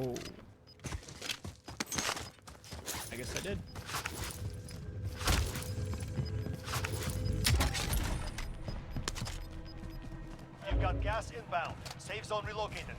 Oh. I guess I did. You've got gas inbound. Safe zone relocated.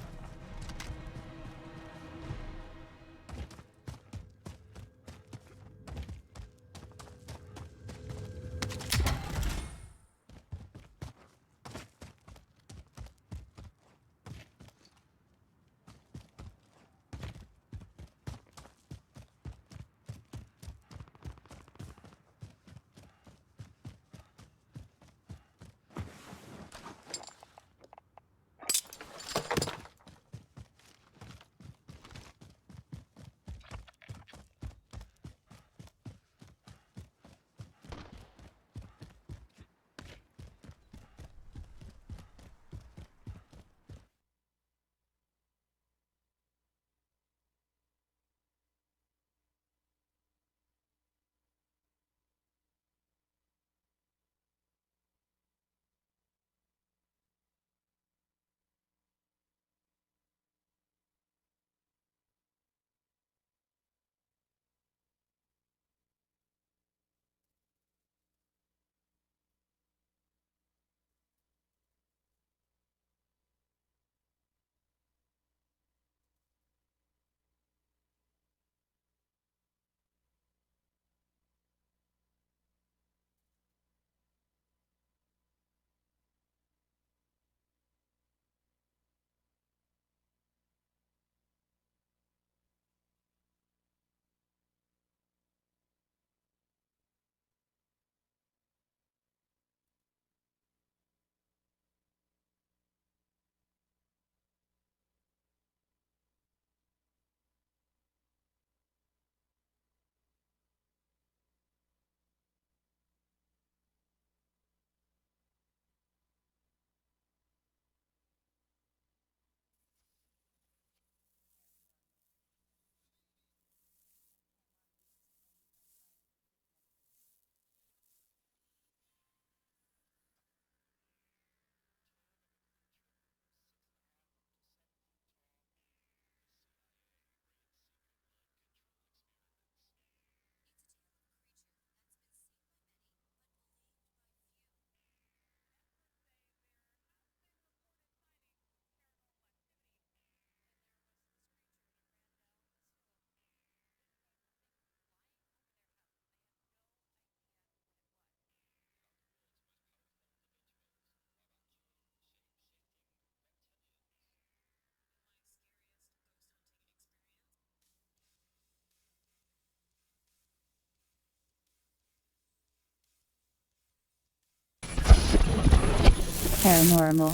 Paranormal.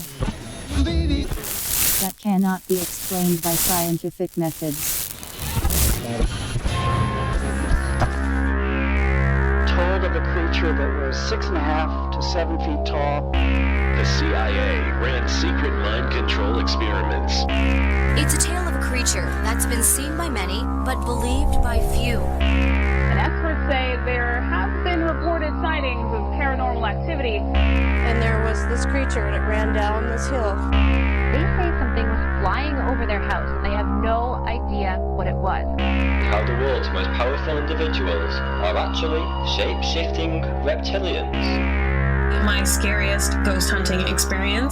That cannot be explained by scientific methods. Told of a creature that was 6.5 to 7 feet tall. The CIA ran secret mind control experiments. It's a tale of a creature that's been seen by many, but believed by few. And experts say there have been reported sightings of paranormal activity. And there was this creature that ran down this hill. They say something was flying over their house and they have no idea what it was. How the world's most powerful individuals are actually shape-shifting reptilians. My scariest ghost hunting experience.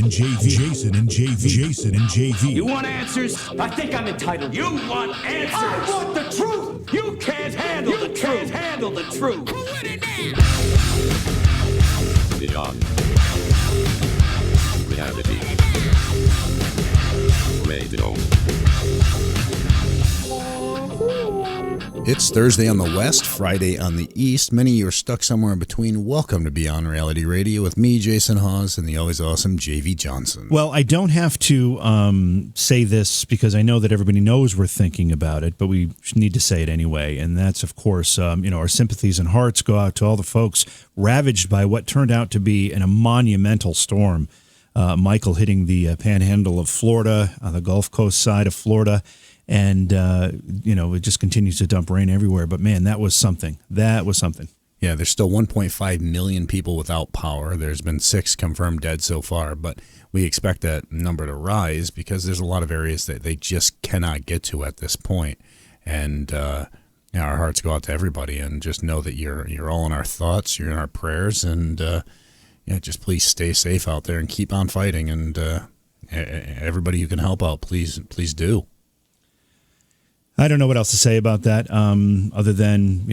Jason and JV. You want answers? I think I'm entitled. You want answers? I want the truth. You can't handle the truth. Can't handle the truth. Beyond reality. Radio. It's Thursday on the West, Friday on the East. Many of you are stuck somewhere in between. Welcome to Beyond Reality Radio with me, Jason Hawes, and the always awesome JV Johnson. Well, I don't have to say this because I know that everybody knows we're thinking about it, but we need to say it anyway. And that's, of course, our sympathies and hearts go out to all the folks ravaged by what turned out to be a monumental storm. Michael hitting the panhandle of Florida, on the Gulf Coast side of Florida. and it just continues to dump rain everywhere. But man, that was something. Yeah, there's still 1.5 million people without power. There's been 6 confirmed dead so far, but we expect that number to rise because there's a lot of areas that they just cannot get to at this point. And our hearts go out to everybody, and just know that you're all in our thoughts, you're in our prayers, and just please stay safe out there and keep on fighting. And everybody who can help out, please do. I don't know what else to say about that, other than,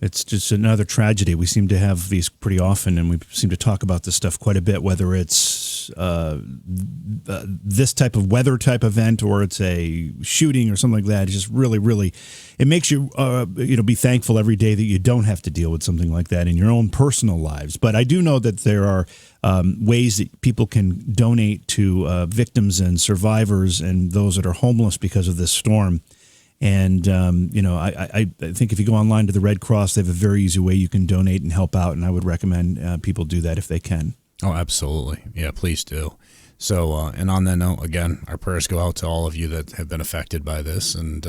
it's just another tragedy. We seem to have these pretty often, and we seem to talk about this stuff quite a bit, whether it's this type of weather type event or it's a shooting or something like that. It's just really, really, it makes you, be thankful every day that you don't have to deal with something like that in your own personal lives. But I do know that there are ways that people can donate to victims and survivors and those that are homeless because of this storm. And, I think if you go online to the Red Cross, they have a very easy way you can donate and help out. And I would recommend people do that if they can. Oh, absolutely. Yeah, please do. So, and on that note, again, our prayers go out to all of you that have been affected by this, and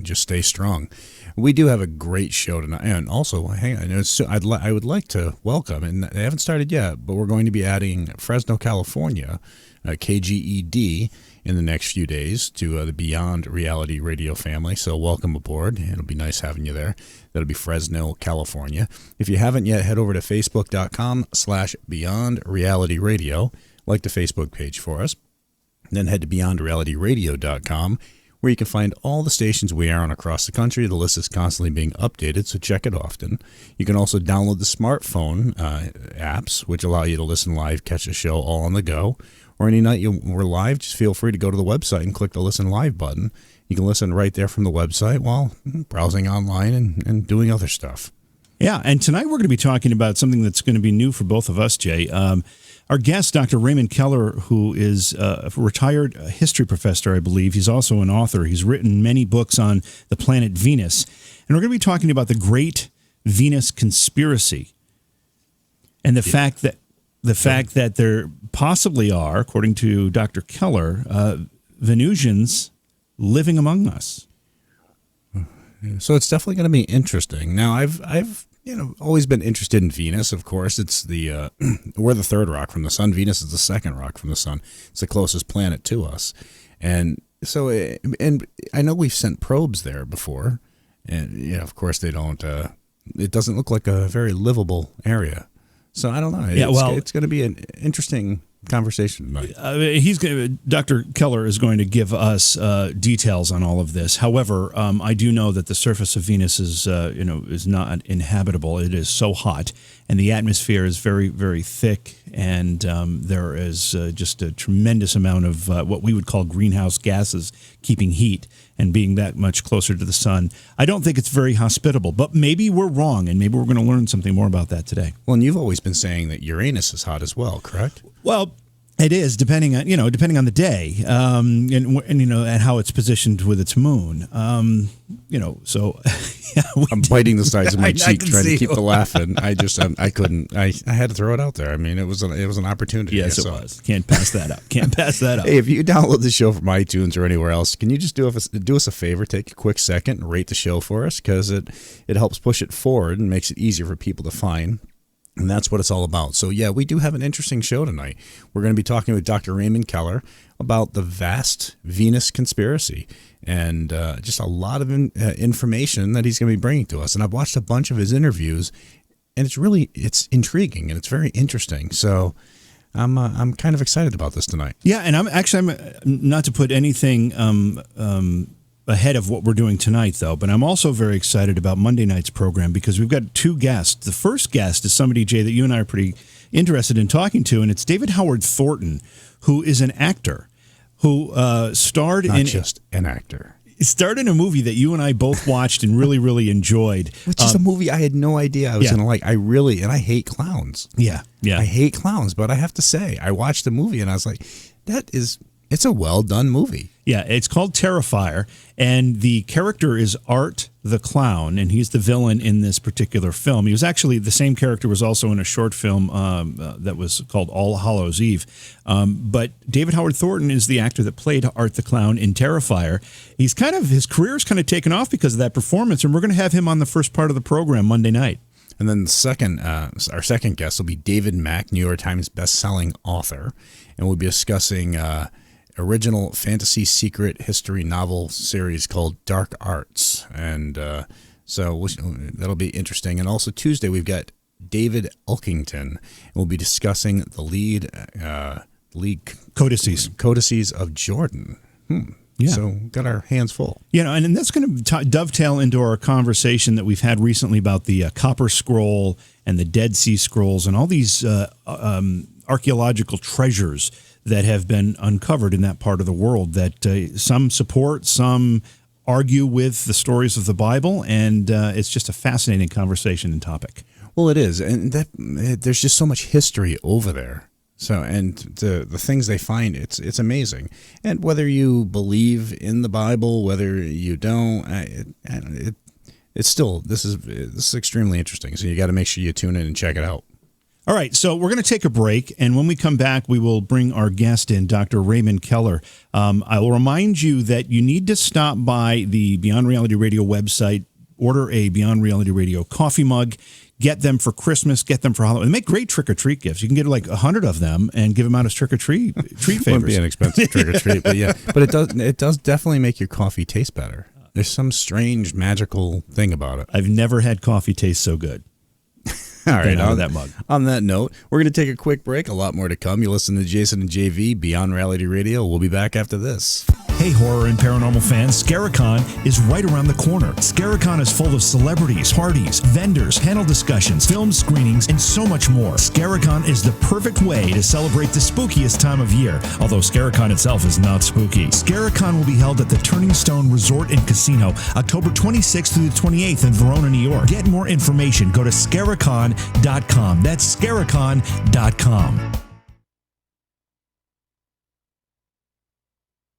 just stay strong. We do have a great show tonight. And also, hang on, I would like to welcome, and they haven't started yet, but we're going to be adding Fresno, California, KGED, in the next few days to the Beyond Reality Radio family. So welcome aboard. It'll be nice having you there. That'll be Fresno, California. If you haven't yet, head over to facebook.com/Beyond Reality Radio. Like the Facebook page for us. Then head to beyondrealityradio.com, where you can find all the stations we are on across the country. The list is constantly being updated, so check it often. You can also download the smartphone apps, which allow you to listen live, catch a show all on the go. Or any night we're live, just feel free to go to the website and click the Listen Live button. You can listen right there from the website while browsing online and doing other stuff. Yeah, and tonight we're going to be talking about something that's going to be new for both of us, Jay. Our guest, Dr. Raymond Keller, who is a retired history professor, I believe. He's also an author. He's written many books on the planet Venus. And we're going to be talking about the Great Venus Conspiracy and the fact that there possibly are, according to Dr. Keller, Venusians living among us. So it's definitely going to be interesting. Now, I've always been interested in Venus. Of course, it's we're the third rock from the sun. Venus is the second rock from the sun. It's the closest planet to us, and so and I know we've sent probes there before, and of course they don't. It doesn't look like a very livable area. So I don't know. It's going to be an interesting conversation tonight. Dr. Keller is going to give us details on all of this. However, I do know that the surface of Venus is not inhabitable. It is so hot, and the atmosphere is very, very thick, and there is just a tremendous amount of what we would call greenhouse gases keeping heat and being that much closer to the sun. I don't think it's very hospitable, but maybe we're wrong, and maybe we're going to learn something more about that today. Well, and you've always been saying that Uranus is hot as well, correct? Well, it is depending on the day, and how it's positioned with its moon. So yeah, I'm biting the sides of my cheek trying to keep the laugh in. I couldn't. I had to throw it out there. I mean, it was an opportunity. Yes, it was. Can't pass that up. Hey, if you download the show from iTunes or anywhere else, can you just do us a favor? Take a quick second and rate the show for us, because it helps push it forward and makes it easier for people to find. And that's what it's all about. So, yeah, we do have an interesting show tonight. We're going to be talking with Dr. Raymond Keller about the vast Venus conspiracy and just a lot of information that he's going to be bringing to us. And I've watched a bunch of his interviews, and it's intriguing and it's very interesting. So I'm kind of excited about this tonight. Yeah, and I'm not to put anything ahead of what we're doing tonight, though, but I'm also very excited about Monday night's program because we've got two guests. The first guest is somebody, Jay, that you and I are pretty interested in talking to, and it's David Howard Thornton, who is an actor who starred Not just an actor. Starred in a movie that you and I both watched and really, really enjoyed. Which is a movie I had no idea I was going to like. And I hate clowns. Yeah. I hate clowns, but I have to say, I watched the movie and I was like, that is It's a well-done movie. Yeah, it's called Terrifier, and the character is Art the Clown, and he's the villain in this particular film. He was actually, the same character was also in a short film that was called All Hallows Eve. But David Howard Thornton is the actor that played Art the Clown in Terrifier. His career's kind of taken off because of that performance, and we're going to have him on the first part of the program Monday night. And then our second guest will be David Mack, New York Times best-selling author, and we'll be discussing original fantasy secret history novel series called Dark Arts, and so that'll be interesting. And also Tuesday we've got David Elkington, and we'll be discussing the lead codices of Jordan. Yeah. So got our hands full. And that's going to dovetail into our conversation that we've had recently about the Copper Scroll and the Dead Sea Scrolls and all these archaeological treasures that have been uncovered in that part of the world that some support, some argue with the stories of the Bible, and it's just a fascinating conversation and topic. Well, it is, and there's just so much history over there. So, and the things they find, it's amazing. And whether you believe in the Bible, whether you don't, it's still, this is extremely interesting. So you got to make sure you tune in and check it out. All right, so we're going to take a break, and when we come back, we will bring our guest in, Dr. Raymond Keller. I will remind you that you need to stop by the Beyond Reality Radio website, order a Beyond Reality Radio coffee mug, get them for Christmas, get them for Halloween. They make great trick-or-treat gifts. You can get like 100 of them and give them out as trick-or-treat favors. Wouldn't be an expensive trick-or-treat, but yeah. But it does definitely make your coffee taste better. There's some strange magical thing about it. I've never had coffee taste so good. All right, on that mug. On that note, we're going to take a quick break. A lot more to come. You listen to Jason and JV, Beyond Reality Radio. We'll be back after this. Hey, horror and paranormal fans, Scaricon is right around the corner. Scaricon is full of celebrities, parties, vendors, panel discussions, film screenings, and so much more. Scaricon is the perfect way to celebrate the spookiest time of year, although Scaricon itself is not spooky. Scaricon will be held at the Turning Stone Resort and Casino, October 26th through the 28th in Verona, New York. Get more information. Go to Scaricon.com. That's Scaricon.com.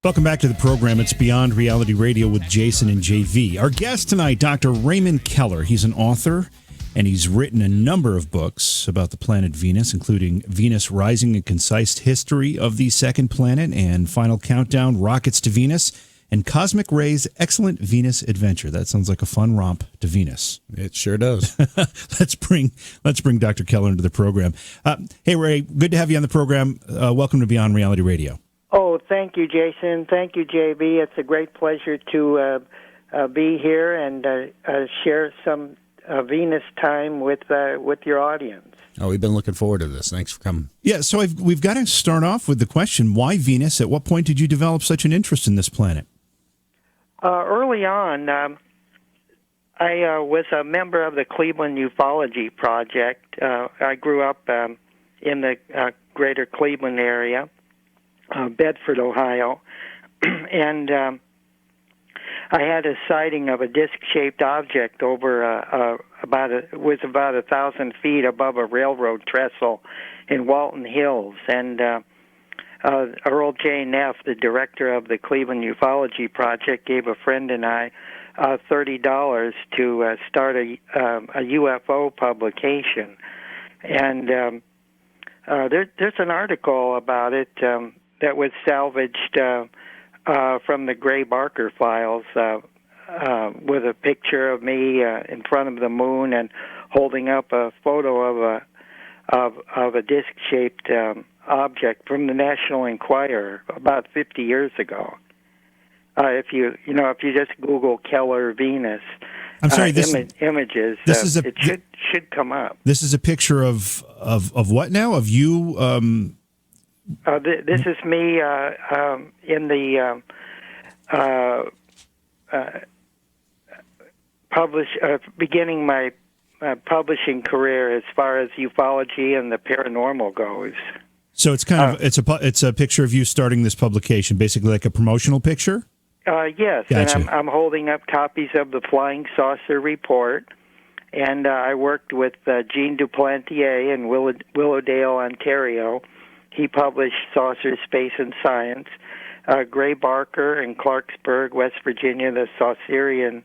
Welcome back to the program. It's Beyond Reality Radio with Jason and JV. Our guest tonight, Dr. Raymond Keller. He's an author, and he's written a number of books about the planet Venus, including Venus Rising: A Concise History of the Second Planet, and Final Countdown, Rockets to Venus, and Cosmic Ray's Excellent Venus Adventure. That sounds like a fun romp to Venus. It sure does. Let's bring Dr. Keller into the program. Hey, Ray, good to have you on the program. Welcome to Beyond Reality Radio. Oh, thank you, Jason. Thank you, JB. It's a great pleasure to be here and share some Venus time with your audience. Oh, we've been looking forward to this. Thanks for coming. Yeah, so we've got to start off with the question, why Venus? At what point did you develop such an interest in this planet? Early on, I was a member of the Cleveland Ufology Project. I grew up in the greater Cleveland area. Bedford, Ohio, and I had a sighting of a disc-shaped object over about 1,000 feet above a railroad trestle in Walton Hills. And Earl J. Neff, the director of the Cleveland Ufology Project, gave a friend and I $30 to start a UFO publication. And there's an article about it that was salvaged from the Gray Barker files with a picture of me in front of the moon and holding up a photo of a disc-shaped object from the National Enquirer about 50 years ago. If you just Google Keller Venus, I'm sorry, images, it should come up. This is a picture of what now? Of you? This is me in the beginning my publishing career as far as ufology and the paranormal goes. So it's kind of it's a picture of you starting this publication, basically like a promotional picture. Yes, Gotcha. And I'm holding up copies of the Flying Saucer Report, and I worked with Jean Duplantier in Willowdale, Ontario. He published Saucer, Space, and Science. Gray Barker in Clarksburg, West Virginia, the Saucerian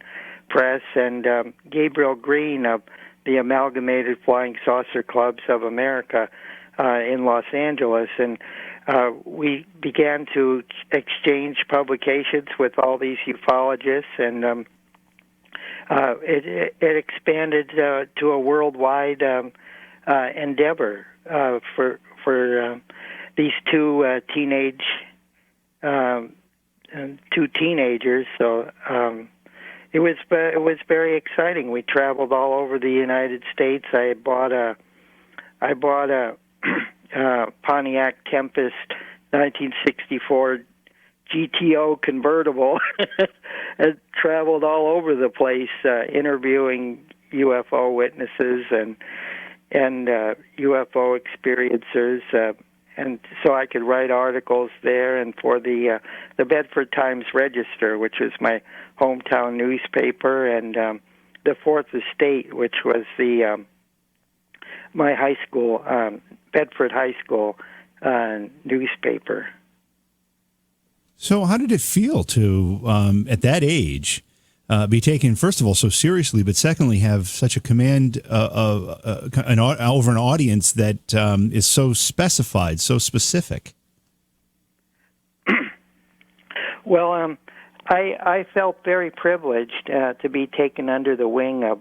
Press, and Gabriel Green of the Amalgamated Flying Saucer Clubs of America in Los Angeles. And we began to exchange publications with all these ufologists, and it expanded to a worldwide endeavor for these two teenagers. So it was very exciting. We traveled all over the United States. I bought a Pontiac Tempest 1964 GTO convertible and traveled all over the place interviewing UFO witnesses and UFO experiencers, and so I could write articles there, and for the Bedford Times Register, which was my hometown newspaper, and the Fourth Estate, which was my high school, Bedford High School newspaper. So how did it feel to, at that age, be taken, first of all, so seriously, but secondly, have such a command over an audience that is so specified, so specific? Well, I felt very privileged to be taken under the wing of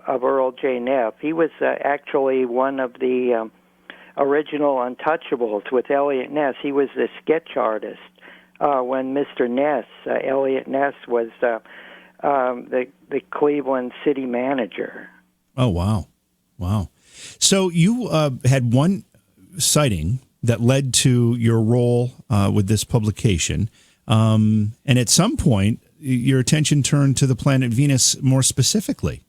Earl J. Neff. He was actually one of the original Untouchables with Elliot Ness. He was the sketch artist when Mr. Ness, Elliot Ness, was the Cleveland city manager. Oh, wow. So you had one sighting that led to your role with this publication. And at some point, your attention turned to the planet Venus more specifically.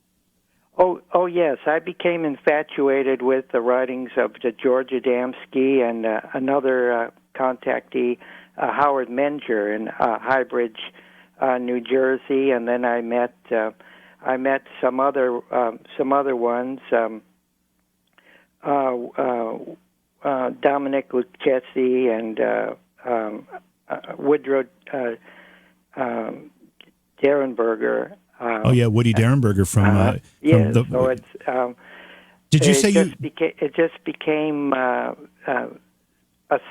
Oh, yes. I became infatuated with the writings of George Adamski and another contactee, Howard Menger, in Highbridge, New Jersey. And then I met some other ones. Dominic Lucchesi and Woodrow Derenberger. Woody Derenberger from yes. the. So it's. Did you say it just became a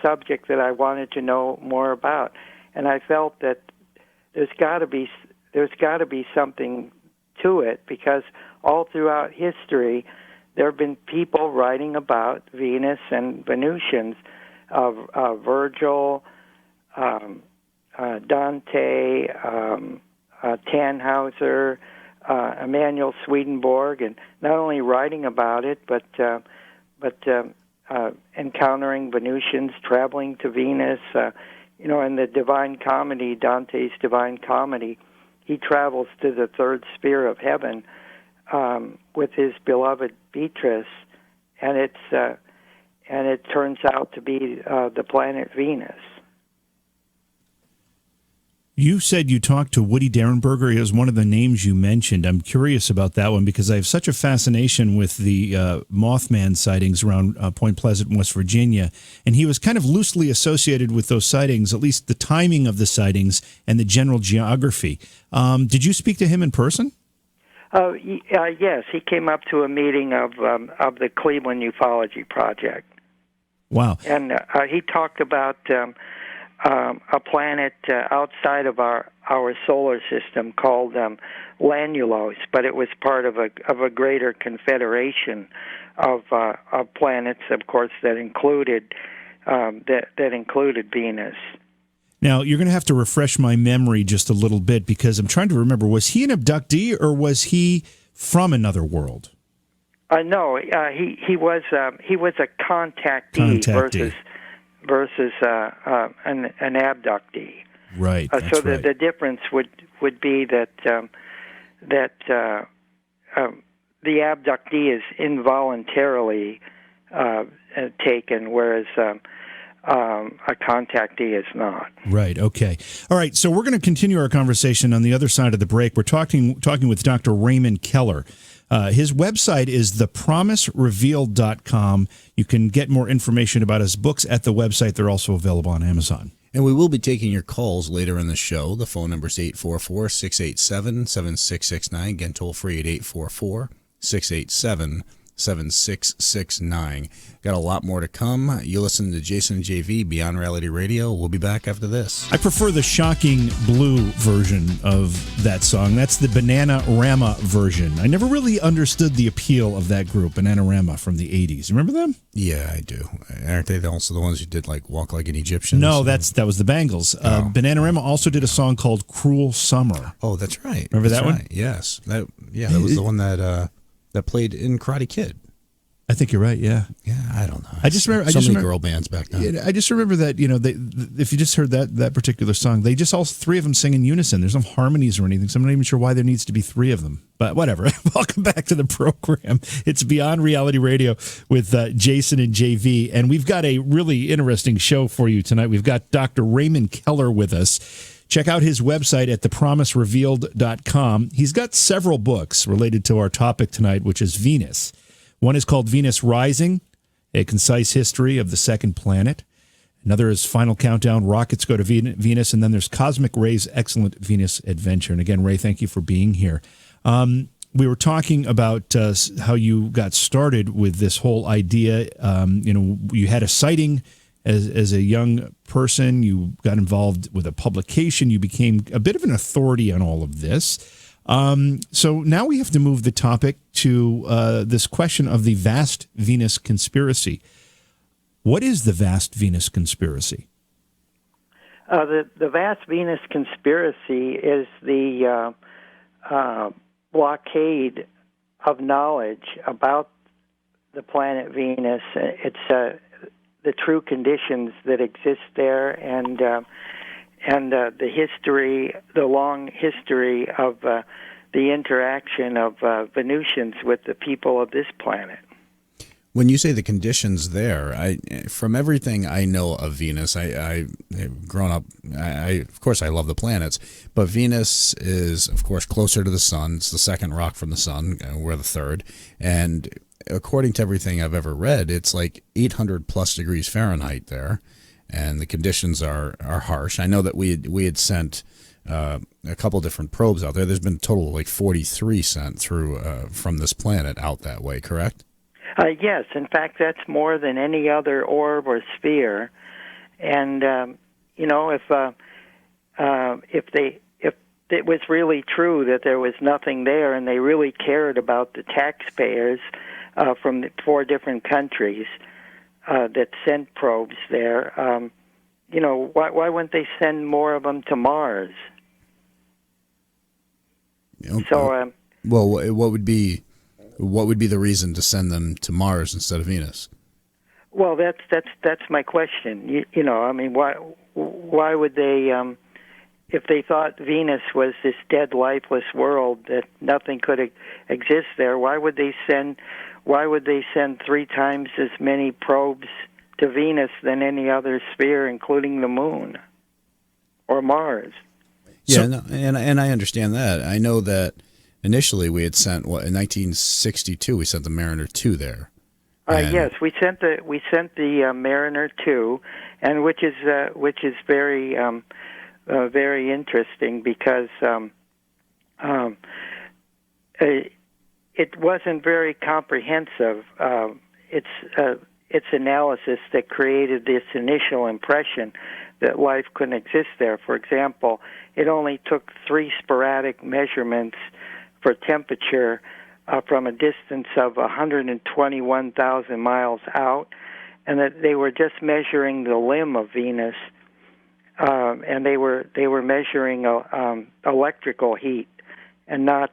subject that I wanted to know more about, and I felt that there's got to be something to it, because all throughout history there have been people writing about Venus and Venusians, Virgil, Dante, Tannhauser, Emanuel Swedenborg, and not only writing about it, but encountering Venusians, traveling to Venus. In the Divine Comedy, Dante's Divine Comedy, he travels to the third sphere of heaven with his beloved Beatrice, and it turns out to be the planet Venus. You said you talked to Woody Derenberger. He was one of the names you mentioned. I'm curious about that one because I have such a fascination with the Mothman sightings around Point Pleasant, West Virginia. And he was kind of loosely associated with those sightings, at least the timing of the sightings and the general geography. Did you speak to him in person? Yes, he came up to a meeting of the Cleveland Ufology Project. Wow. And he talked about a planet outside of our solar system called Lanulos, but it was part of a greater confederation of planets, of course, that included Venus. Now, you're going to have to refresh my memory just a little bit because I'm trying to remember, was he an abductee or was he from another world? No, he was a contactee. Versus an abductee. Right. So the difference would be that the abductee is involuntarily taken, whereas a contactee is not. Right. Okay. All right. So we're going to continue our conversation on the other side of the break. We're talking with Dr. Raymond Keller. His website is thepromiserevealed.com. You can get more information about his books at the website. They're also available on Amazon. And we will be taking your calls later in the show. The phone number is 844-687-7669. Again, toll free at 844-687-7669. Got a lot more to come. You listen to Jason and JV, Beyond Reality Radio. We'll be back after this. I prefer the Shocking Blue version of that song. That's the Bananarama version. I never really understood the appeal of that group, Bananarama from the 80s. Remember them? Yeah, I do. Aren't they also the ones who did like Walk Like an Egyptian? No, that was the Bangles. Bananarama also did a song called Cruel Summer. Oh, that's right. Remember that one? Right. Yes. That was the one that played in Karate Kid. I think you're right. Yeah. Yeah, I don't know. I just remember so many girl bands back then. Yeah, I just remember that if you just heard that particular song, they just all three of them sing in unison. There's no harmonies or anything, so I'm not even sure why there needs to be three of them. But whatever. Welcome back to the program. It's Beyond Reality Radio with Jason and JV, and we've got a really interesting show for you tonight. We've got Dr. Raymond Keller with us. Check out his website at thepromiserevealed.com. He's got several books related to our topic tonight, which is Venus. One is called Venus Rising, A Concise History of the Second Planet. Another is Final Countdown, Rockets Go to Venus. And then there's Cosmic Ray's Excellent Venus Adventure. And again, Ray, thank you for being here. We were talking about how you got started with this whole idea. You had a sighting as a young person. You got involved with a publication. You became a bit of an authority on all of this. So now we have to move the topic to this question of the vast Venus conspiracy. What is the vast Venus conspiracy? The vast Venus conspiracy is the blockade of knowledge about the planet Venus. It's the true conditions that exist there, and the history, the long history of the interaction of Venusians with the people of this planet. When you say the conditions there, from everything I know of Venus, I've grown up, of course I love the planets, but Venus is, of course, closer to the sun. It's the second rock from the sun. We're the third. And according to everything I've ever read, it's like 800 plus degrees Fahrenheit there. And the conditions are harsh. I know that we had sent a couple different probes out there. There's been a total of like 43 sent through from this planet out that way, correct? Yes. In fact, that's more than any other orb or sphere. And if it was really true that there was nothing there, and they really cared about the taxpayers from the 4 different countries that sent probes there, why wouldn't they send more of them to Mars? Okay. So, what would be the reason to send them to Mars instead of Venus? Well, that's my question. Why would they? If they thought Venus was this dead, lifeless world that nothing could exist there, why would they send 3 times as many probes to Venus than any other sphere, including the Moon or Mars? Yeah, and I understand that. I know that initially we had sent in 1962 we sent the Mariner 2 there. Yes, we sent the Mariner 2, and which is very very interesting because it wasn't very comprehensive. Its analysis that created this initial impression that life couldn't exist there. For example, it only took 3 sporadic measurements for temperature from a distance of 121,000 miles out, and that they were just measuring the limb of Venus, and they were measuring electrical heat and not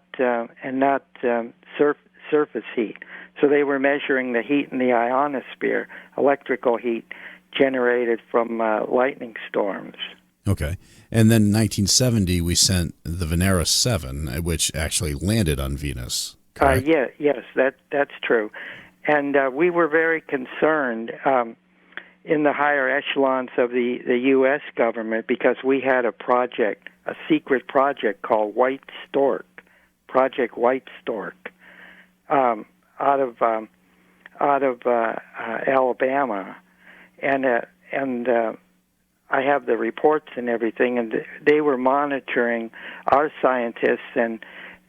surface heat. So they were measuring the heat in the ionosphere, electrical heat generated from lightning storms. Okay. And then in 1970, we sent the Venera 7, which actually landed on Venus. Yes, that's true. And we were very concerned in the higher echelons of the U.S. government because we had a secret project called White Stork, Project White Stork, out of Alabama, and I have the reports and everything, and they were monitoring our scientists and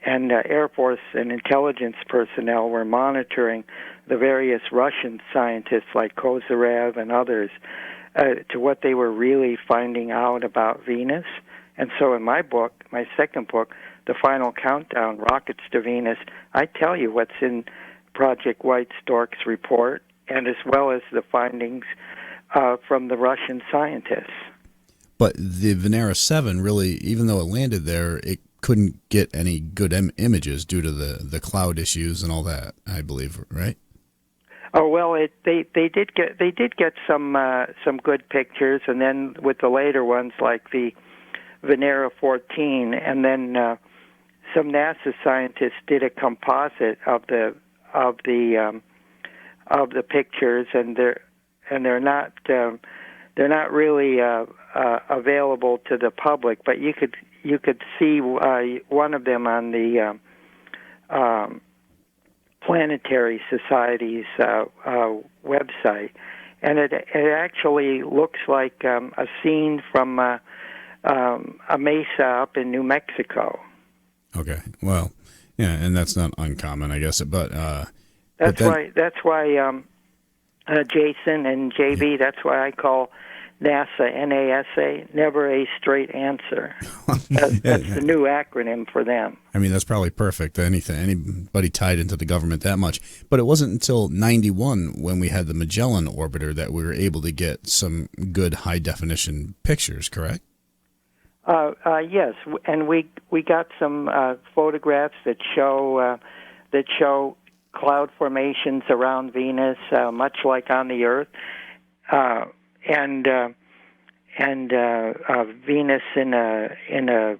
Air Force and intelligence personnel were monitoring the various Russian scientists like Kozyrev and others to what they were really finding out about Venus. And so in my book, my second book, The Final Countdown, Rockets to Venus, I tell you what's in Project White Stork's report, and as well as the findings from the Russian scientists. But the Venera 7 really, even though it landed there, it couldn't get any good images due to the cloud issues and all that, I believe, right? Oh well, they did get some good pictures, and then with the later ones like the Venera 14, and then some NASA scientists did a composite of the pictures, and they're not really available to the public, but you could see one of them on the Planetary Society's website, and it actually looks like a scene from a mesa up in New Mexico. Okay, well, yeah, and that's not uncommon, I guess. But that's why Jason and JB. That's why I call NASA NASA never a straight answer. That's the new acronym for them. I mean, that's probably perfect. Anybody tied into the government that much. But it wasn't until 91 when we had the Magellan orbiter that we were able to get some good high definition pictures, correct? Yes, and we got some photographs that show cloud formations around Venus, much like on the Earth, and Venus in a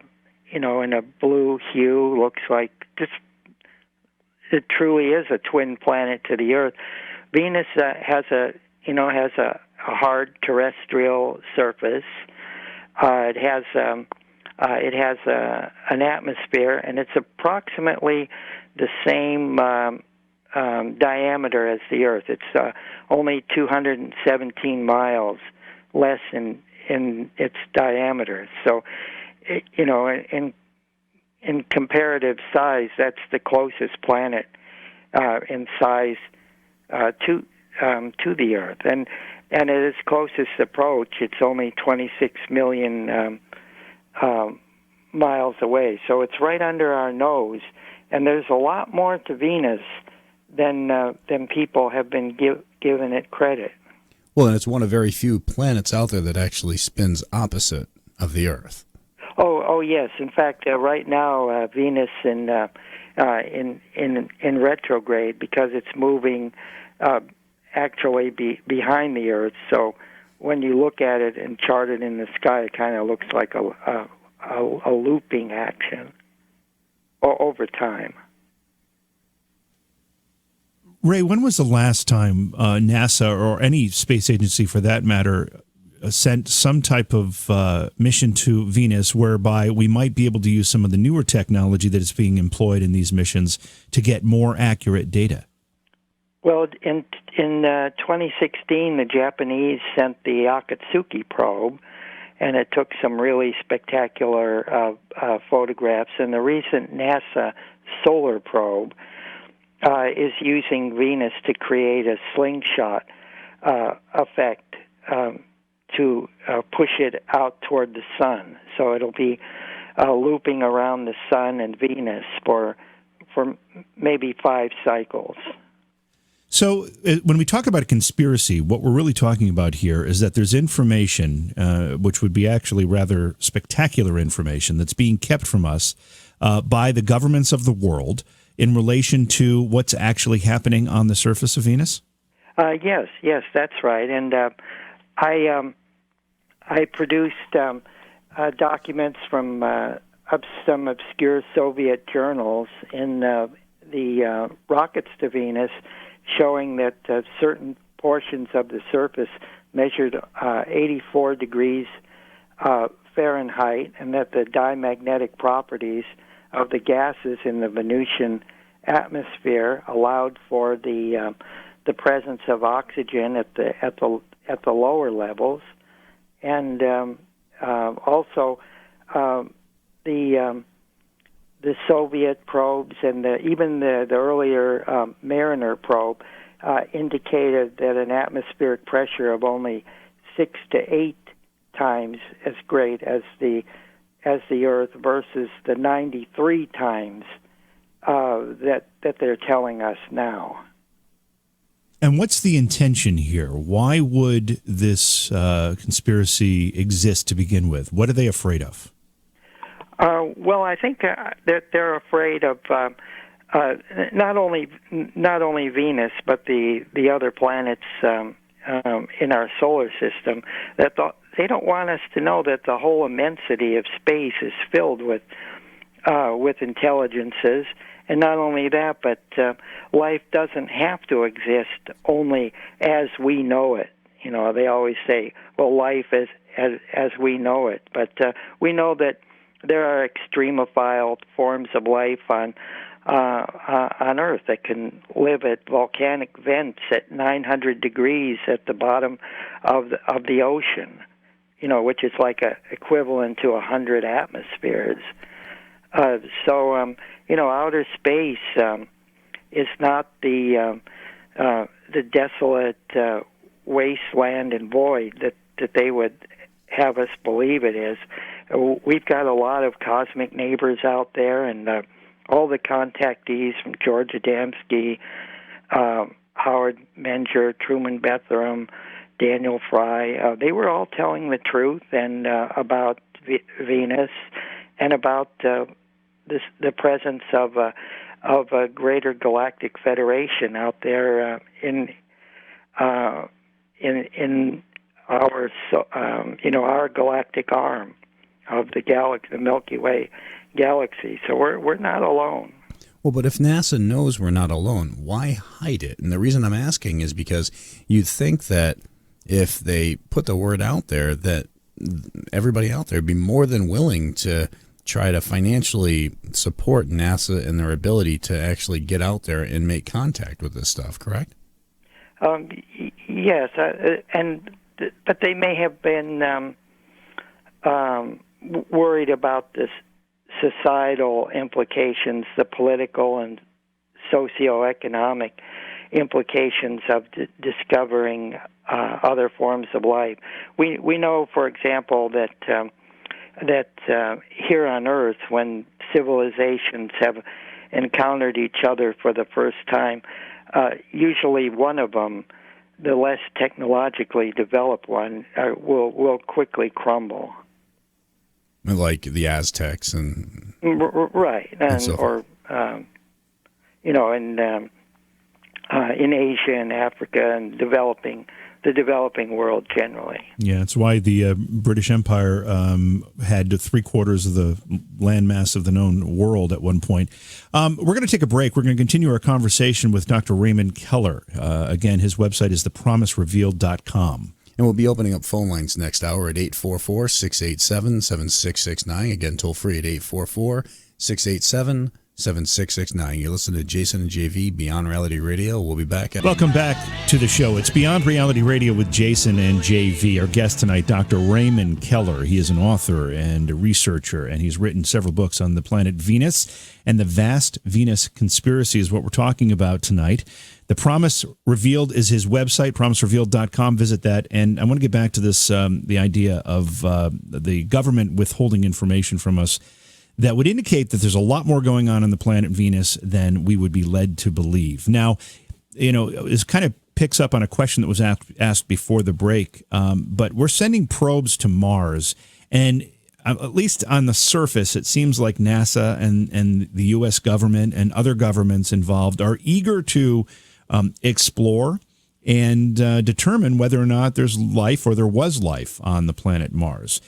blue hue looks like it truly is a twin planet to the Earth. Venus has a hard terrestrial surface. It has an atmosphere, and it's approximately the same diameter as the Earth. It's only 217 miles less in its diameter. So, in comparative size, that's the closest planet in size to the Earth. And at its closest approach, it's only 26 million miles away. So it's right under our nose, and there's a lot more to Venus than people have been given it credit. Well, and it's one of very few planets out there that actually spins opposite of the Earth. Oh yes. In fact, right now Venus in retrograde because it's moving actually behind the Earth. So when you look at it and chart it in the sky, it kind of looks like a looping action over time. Ray, when was the last time NASA or any space agency for that matter sent some type of mission to Venus whereby we might be able to use some of the newer technology that is being employed in these missions to get more accurate data? Well, in 2016, the Japanese sent the Akatsuki probe, and it took some really spectacular photographs. And the recent NASA solar probe is using Venus to create a slingshot effect to push it out toward the sun. So it'll be looping around the sun and Venus for maybe 5 cycles. So when we talk about a conspiracy, what we're really talking about here is that there's information, which would be actually rather spectacular information, that's being kept from us by the governments of the world in relation to what's actually happening on the surface of Venus? Yes, that's right. And I produced documents from some obscure Soviet journals in the Rockets to Venus, showing that certain portions of the surface measured 84 degrees Fahrenheit, and that the diamagnetic properties of the gases in the Venusian atmosphere allowed for the presence of oxygen at the lower levels, and also the Soviet probes and even the earlier Mariner probe indicated that an atmospheric pressure of only 6 to 8 times as great as the Earth versus the 93 times that they're telling us now. And what's the intention here? Why would this conspiracy exist to begin with? What are they afraid of? Well, I think that they're afraid of not only Venus, but the other planets in our solar system. They don't want us to know that the whole immensity of space is filled with intelligences. And not only that, but life doesn't have to exist only as we know it. You know, they always say, well, life is as we know it. But we know that there are extremophile forms of life on Earth that can live at volcanic vents at 900 degrees at the bottom of the ocean, you know, which is like equivalent to 100 atmospheres. You know, outer space is not the desolate wasteland and void that they would have us believe it is. We've got a lot of cosmic neighbors out there, and all the contactees from George Adamski, Howard Menger, Truman Bethlehem, Daniel Fry, they were all telling the truth and about Venus and about the presence of a greater galactic federation out there in our our galactic arm of the galaxy, the Milky Way galaxy. So we're not alone. Well, but if NASA knows we're not alone, why hide it? And the reason I'm asking is because you'd think that if they put the word out there, that everybody out there would be more than willing to try to financially support NASA and their ability to actually get out there and make contact with this stuff, correct? Yes, but they may have been worried about the societal implications, the political and socioeconomic implications of discovering other forms of life. We know, for example, that here on Earth, when civilizations have encountered each other for the first time, usually one of them, the less technologically developed one, will quickly crumble. Like the Aztecs and right, and so or in Asia and Africa and the developing world generally. Yeah, it's why the British Empire had 3/4 of the landmass of the known world at one point. We're going to take a break. We're going to continue our conversation with Dr. Raymond Keller. Again, his website is thepromiserevealed.com. And we'll be opening up phone lines next hour at 844-687-7669. Again, toll free at 844-687-7669. You're listening to Jason and JV, Beyond Reality Radio. We'll be back. Welcome back to the show. It's Beyond Reality Radio with Jason and JV. Our guest tonight, Dr. Raymond Keller. He is an author and a researcher, and he's written several books on the planet Venus, and the vast Venus conspiracy is what we're talking about tonight. The Promise Revealed is his website, promiserevealed.com. Visit that. And I want to get back to this, the idea of the government withholding information from us that would indicate that there's a lot more going on the planet Venus than we would be led to believe. Now, you know, this kind of picks up on a question that was asked before the break, but we're sending probes to Mars, and at least on the surface, it seems like NASA and the U.S. government and other governments involved are eager to explore and determine whether or not there's life or there was life on the planet Mars.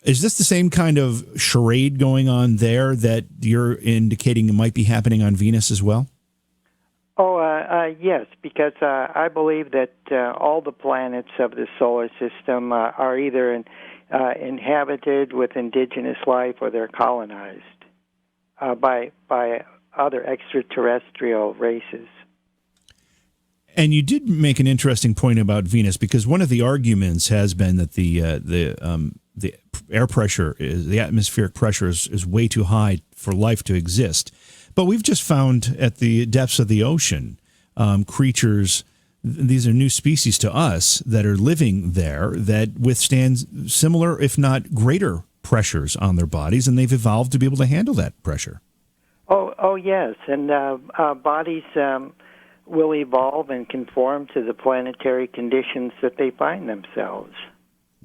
Is this the same kind of charade going on there that you're indicating might be happening on Venus as well? Yes, because I believe that all the planets of the solar system are either inhabited with indigenous life or they're colonized by other extraterrestrial races. And you did make an interesting point about Venus, because one of the arguments has been that the air pressure, the atmospheric pressure is way too high for life to exist. But we've just found at the depths of the ocean creatures. These are new species to us that are living there that withstand similar, if not greater, pressures on their bodies, and they've evolved to be able to handle that pressure. Oh yes, and bodies will evolve and conform to the planetary conditions that they find themselves.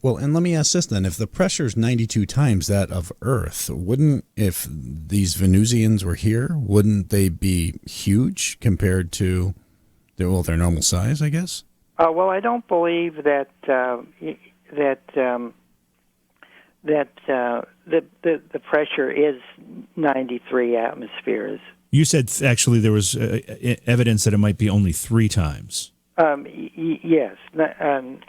Well, and let me ask this then. If the pressure is 92 times that of Earth, if these Venusians were here, wouldn't they be huge compared to their normal size, I guess? Well, I don't believe that the pressure is 93 atmospheres. You said actually there was evidence that it might be only 3 times. Yes, and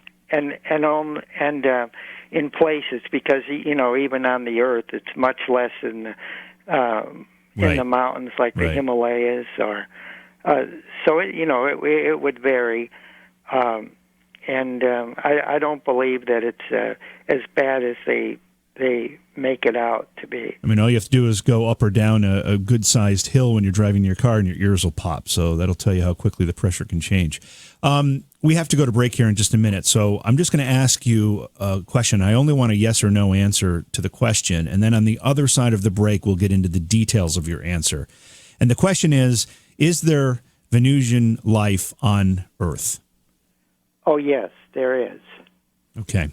in places, because even on the Earth it's much less in the mountains like the Himalayas, or so it would vary, and I don't believe that it's as bad as they make it out to be. I mean, all you have to do is go up or down a good-sized hill when you're driving your car, and your ears will pop. So that'll tell you how quickly the pressure can change. We have to go to break here in just a minute, so I'm just going to ask you a question. I only want a yes or no answer to the question, and then on the other side of the break, we'll get into the details of your answer. And the question is there Venusian life on Earth? Oh, yes, there is. Okay.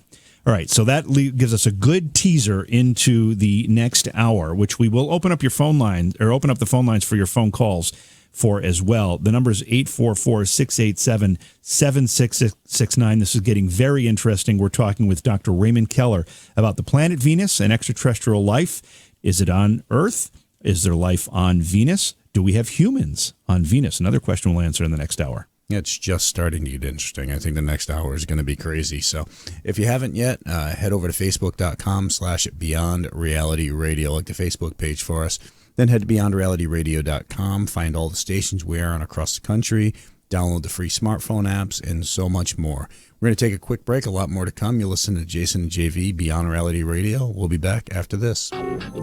All right, so that gives us a good teaser into the next hour, which we will open up your phone line, or open up the phone lines for your phone calls for as well. The number is 844-687-7669. This is getting very interesting. We're talking with Dr. Raymond Keller about the planet Venus and extraterrestrial life. Is it on Earth? Is there life on Venus? Do we have humans on Venus? Another question we'll answer in the next hour. It's just starting to get interesting. I think the next hour is going to be crazy. So if you haven't yet, head over to facebook.com/Beyond Reality Radio. Like the Facebook page for us. Then head to beyondrealityradio.com. Find all the stations we are on across the country. Download the free smartphone apps and so much more. We're going to take a quick break. A lot more to come. You'll listen to Jason and JV, Beyond Reality Radio. We'll be back after this.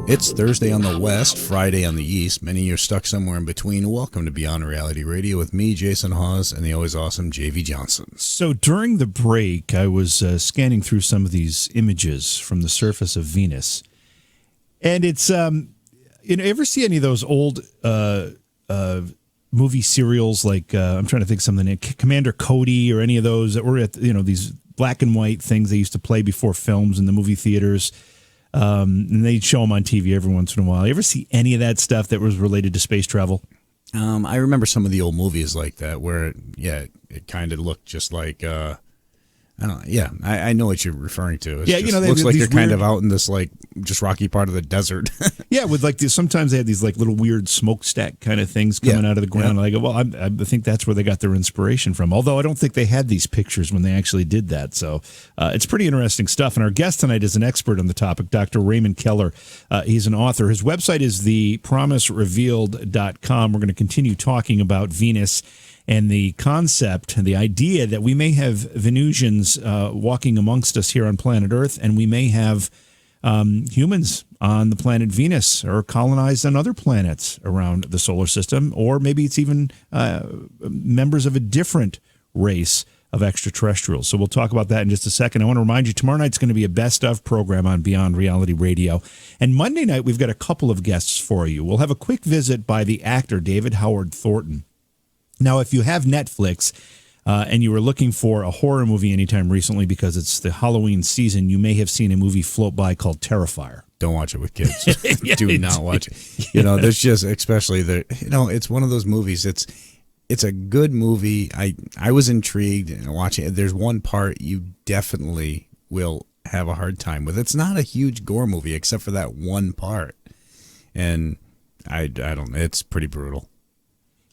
It's Thursday on the West, Friday on the East. Many of you are stuck somewhere in between. Welcome to Beyond Reality Radio with me, Jason Hawes, and the always awesome JV Johnson. So during the break, I was scanning through some of these images from the surface of Venus. And it's, ever see any of those old movie serials, like I'm trying to think of something, Commander Cody, or any of those that were at these black and white things they used to play before films in the movie theaters, and they'd show them on TV every once in a while. You ever see any of that stuff that was related to space travel? I remember some of the old movies like that where it kind of looked just like I don't know. Yeah, I know what you're referring to. It looks like they're kind of out in this just rocky part of the desert. Yeah, with sometimes they had these little weird smokestack kind of things coming out of the ground. Yeah. I think that's where they got their inspiration from. Although I don't think they had these pictures when they actually did that. So it's pretty interesting stuff. And our guest tonight is an expert on the topic, Dr. Raymond Keller. He's an author. His website is thepromiserevealed.com. We're going to continue talking about Venus and the concept and the idea that we may have Venusians walking amongst us here on planet Earth, and we may have humans on the planet Venus or colonized on other planets around the solar system, or maybe it's even members of a different race of extraterrestrials. So we'll talk about that in just a second. I want to remind you, tomorrow night's going to be a best of program on Beyond Reality Radio. And Monday night, we've got a couple of guests for you. We'll have a quick visit by the actor David Howard Thornton. Now, if you have Netflix and you were looking for a horror movie anytime recently because it's the Halloween season, you may have seen a movie float by called Terrifier. Don't watch it with kids. Do not watch it. There's just, especially it's one of those movies. It's a good movie. I was intrigued and watching it. There's one part you definitely will have a hard time with. It's not a huge gore movie except for that one part. And I don't, it's pretty brutal.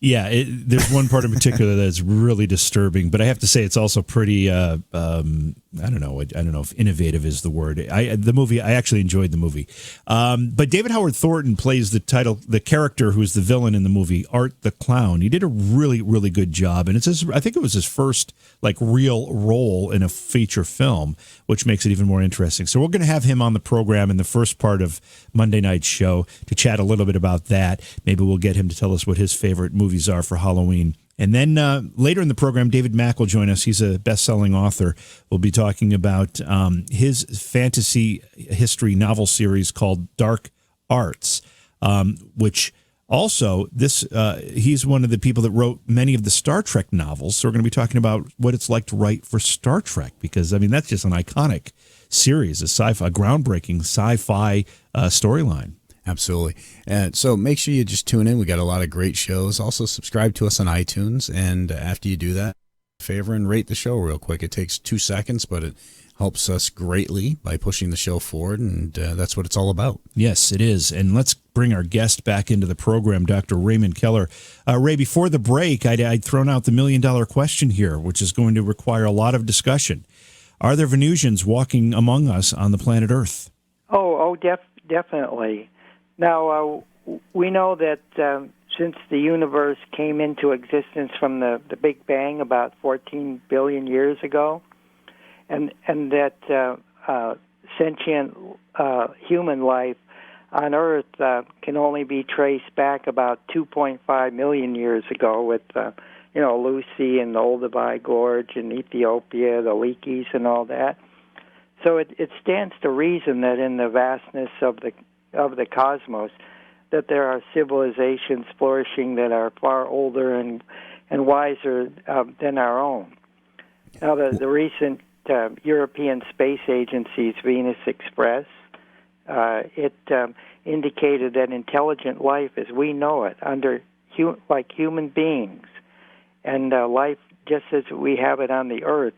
Yeah, there's one part in particular that's really disturbing, but I have to say it's also pretty. I don't know if innovative is the word. I actually enjoyed the movie. But David Howard Thornton plays the character who's the villain in the movie, Art the Clown. He did a really, really good job, and I think it was his first real role in a feature film, which makes it even more interesting. So we're going to have him on the program in the first part of Monday night's show to chat a little bit about that. Maybe we'll get him to tell us what his favorite movies are for Halloween. And then later in the program, David Mack will join us. He's a best-selling author. We'll be talking about his fantasy history novel series called Dark Arts, which also he's one of the people that wrote many of the Star Trek novels. So we're going to be talking about what it's like to write for Star Trek, because that's just an iconic series, a groundbreaking sci-fi storyline. Absolutely. And so make sure you just tune in. We got a lot of great shows. Also subscribe to us on iTunes. And after you do that, favor and rate the show real quick. It takes 2 seconds, but it helps us greatly by pushing the show forward. And that's what it's all about. Yes, it is. And let's bring our guest back into the program, Dr. Raymond Keller. Ray, before the break, I'd thrown out the $1 million question here, which is going to require a lot of discussion. Are there Venusians walking among us on the planet Earth? Definitely. Now, we know that since the universe came into existence from the Big Bang about 14 billion years ago, and that sentient human life on Earth can only be traced back about 2.5 million years ago with, Lucy and the Olduvai Gorge and Ethiopia, the Leakeys and all that. So it stands to reason that in the vastness of the cosmos, that there are civilizations flourishing that are far older and wiser than our own. Now, the recent European Space Agency's Venus Express, it indicated that intelligent life as we know it, like human beings, and life just as we have it on the Earth,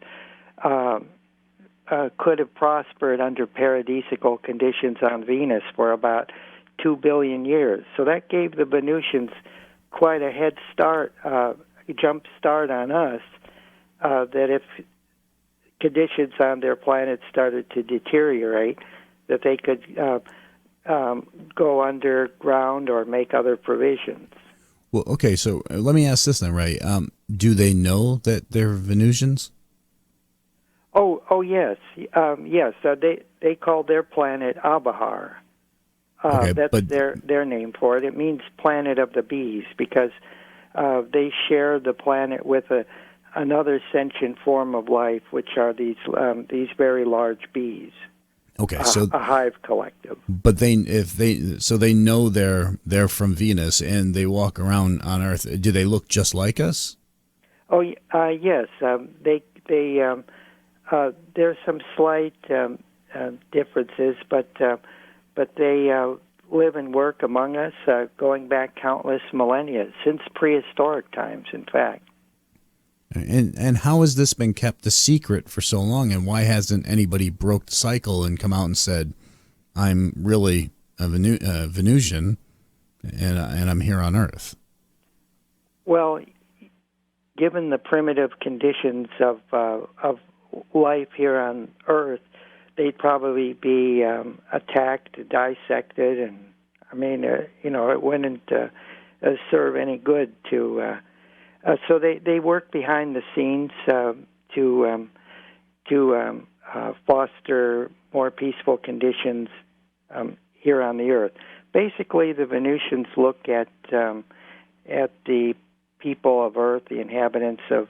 could have prospered under paradisical conditions on Venus for about 2 billion years. So that gave the Venusians quite a head start, jump start on us, that if conditions on their planet started to deteriorate, that they could go underground or make other provisions. Well, okay, so let me ask this then, Ray. Do they know that they're Venusians? Oh yes, yes. They call their planet Abahar. That's their name for it. It means planet of the bees because they share the planet with another sentient form of life, which are these very large bees. Okay, so a hive collective. But they know they're from Venus and they walk around on Earth. Do they look just like us? Oh yes. There's some slight differences, but they live and work among us, going back countless millennia, since prehistoric times, in fact. And how has this been kept a secret for so long, and why hasn't anybody broke the cycle and come out and said, I'm really a Venusian, and I'm here on Earth? Well, given the primitive conditions of life here on Earth, they'd probably be attacked, dissected, and it wouldn't serve any good to. So they work behind the scenes to foster more peaceful conditions here on the Earth. Basically, the Venusians look at the people of Earth, the inhabitants of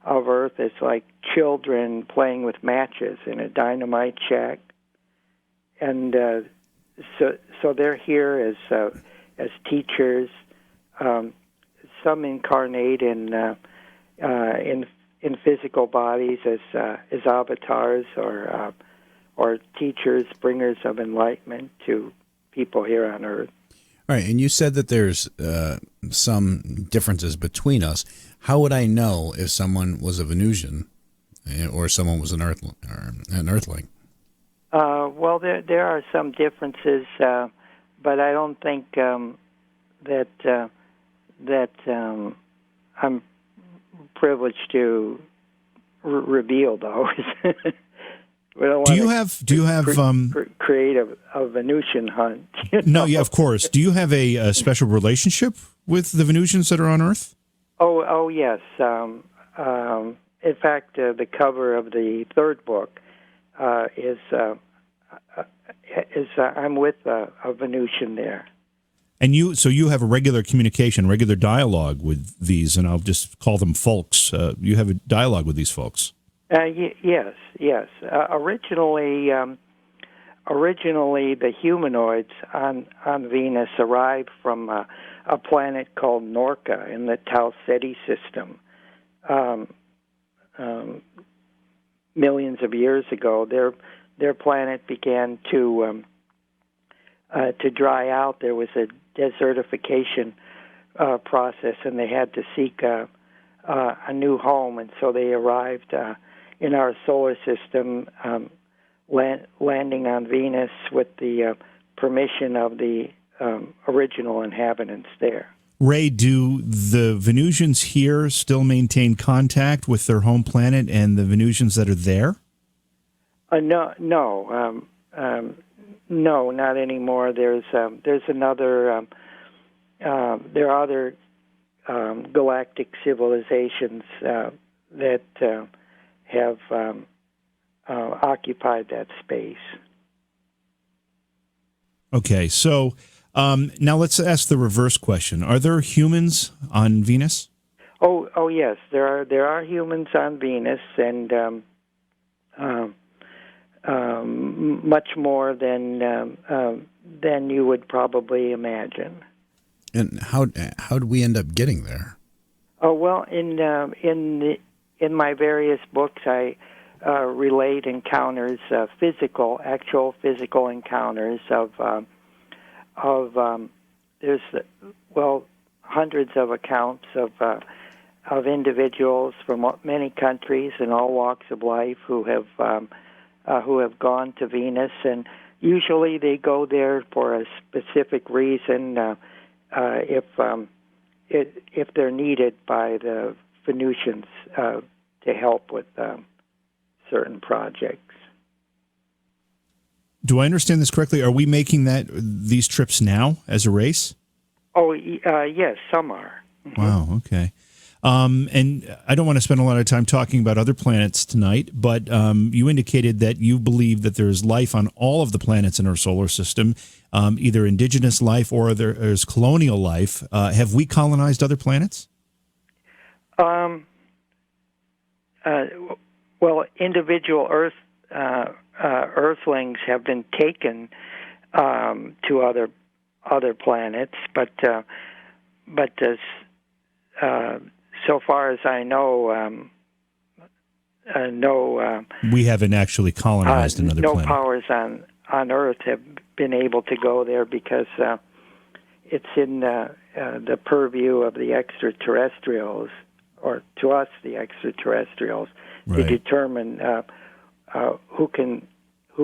Earth, as like children playing with matches in a dynamite shack, and so they're here as teachers. Some incarnate in physical bodies as avatars or teachers, bringers of enlightenment to people here on Earth. All right, and you said that there's some differences between us. How would I know if someone was a Venusian or someone was an Earthling? Well, there are some differences, but I don't think that that I'm privileged to reveal those. Do you have create a Venusian hunt? No, yeah, of course. Do you have a special relationship with the Venusians that are on Earth? Oh yes. In fact, the cover of the third book is I'm with a Venusian there. And you have a regular communication, regular dialogue with these, and I'll just call them folks. You have a dialogue with these folks. Yes. Originally, the humanoids on Venus arrived from a planet called Norca in the Tau Ceti system. Millions of years ago, their planet began to dry out. There was a desertification process, and they had to seek a new home, and so they arrived in our solar system, landing on Venus with the permission of the original inhabitants there. Ray, do the Venusians here still maintain contact with their home planet and the Venusians that are there? No, not anymore. There's another. There are other galactic civilizations that have occupied that space. Okay, so now let's ask the reverse question: are there humans on Venus? Oh yes, there are humans on Venus, and much more than you would probably imagine. And how did we end up getting there? Oh well, in my various books, I relate encounters, actual physical encounters of there's hundreds of accounts of individuals from many countries and all walks of life who have gone to Venus, and usually they go there for a specific reason. If they're needed by the Venusians to help with certain projects. Do I understand this correctly? Are we making these trips now as a race? Oh, yes, some are. Mm-hmm. Wow, okay. And I don't want to spend a lot of time talking about other planets tonight, but you indicated that you believe that there's life on all of the planets in our solar system, either indigenous life or there's colonial life. Have we colonized other planets? Well, individual Earthlings have been taken to other planets, but so far as I know, we haven't actually colonized another planet. No powers on Earth have been able to go there because it's in the purview of the extraterrestrials, or to us, the extraterrestrials, right, to determine who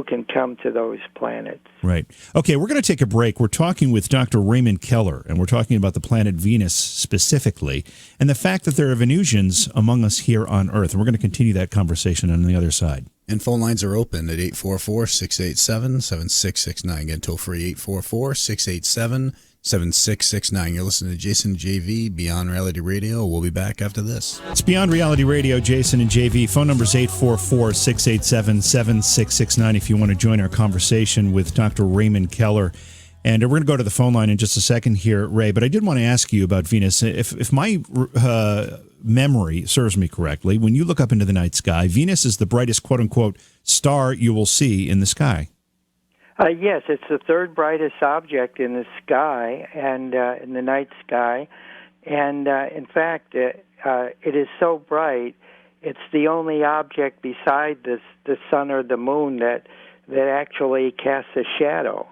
can come to those planets. Right. Okay, we're going to take a break. We're talking with Dr. Raymond Keller, and we're talking about the planet Venus specifically, and the fact that there are Venusians among us here on Earth. And we're going to continue that conversation on the other side. And phone lines are open at 844-687-7669. Again, toll free 844-687-7669. You're listening to Jason and JV, Beyond Reality Radio. We'll be back after this. It's Beyond Reality Radio, Jason and JV. Phone number is 844-687-7669 if you want to join our conversation with Dr. Raymond Keller. And we're going to go to the phone line in just a second here, Ray. But I did want to ask you about Venus. If my memory serves me correctly, when you look up into the night sky, Venus is the brightest, quote-unquote, star you will see in the sky. Yes, it's the third brightest object in the sky and in the night sky. And in fact, it is so bright, it's the only object beside the sun or the moon that actually casts a shadow.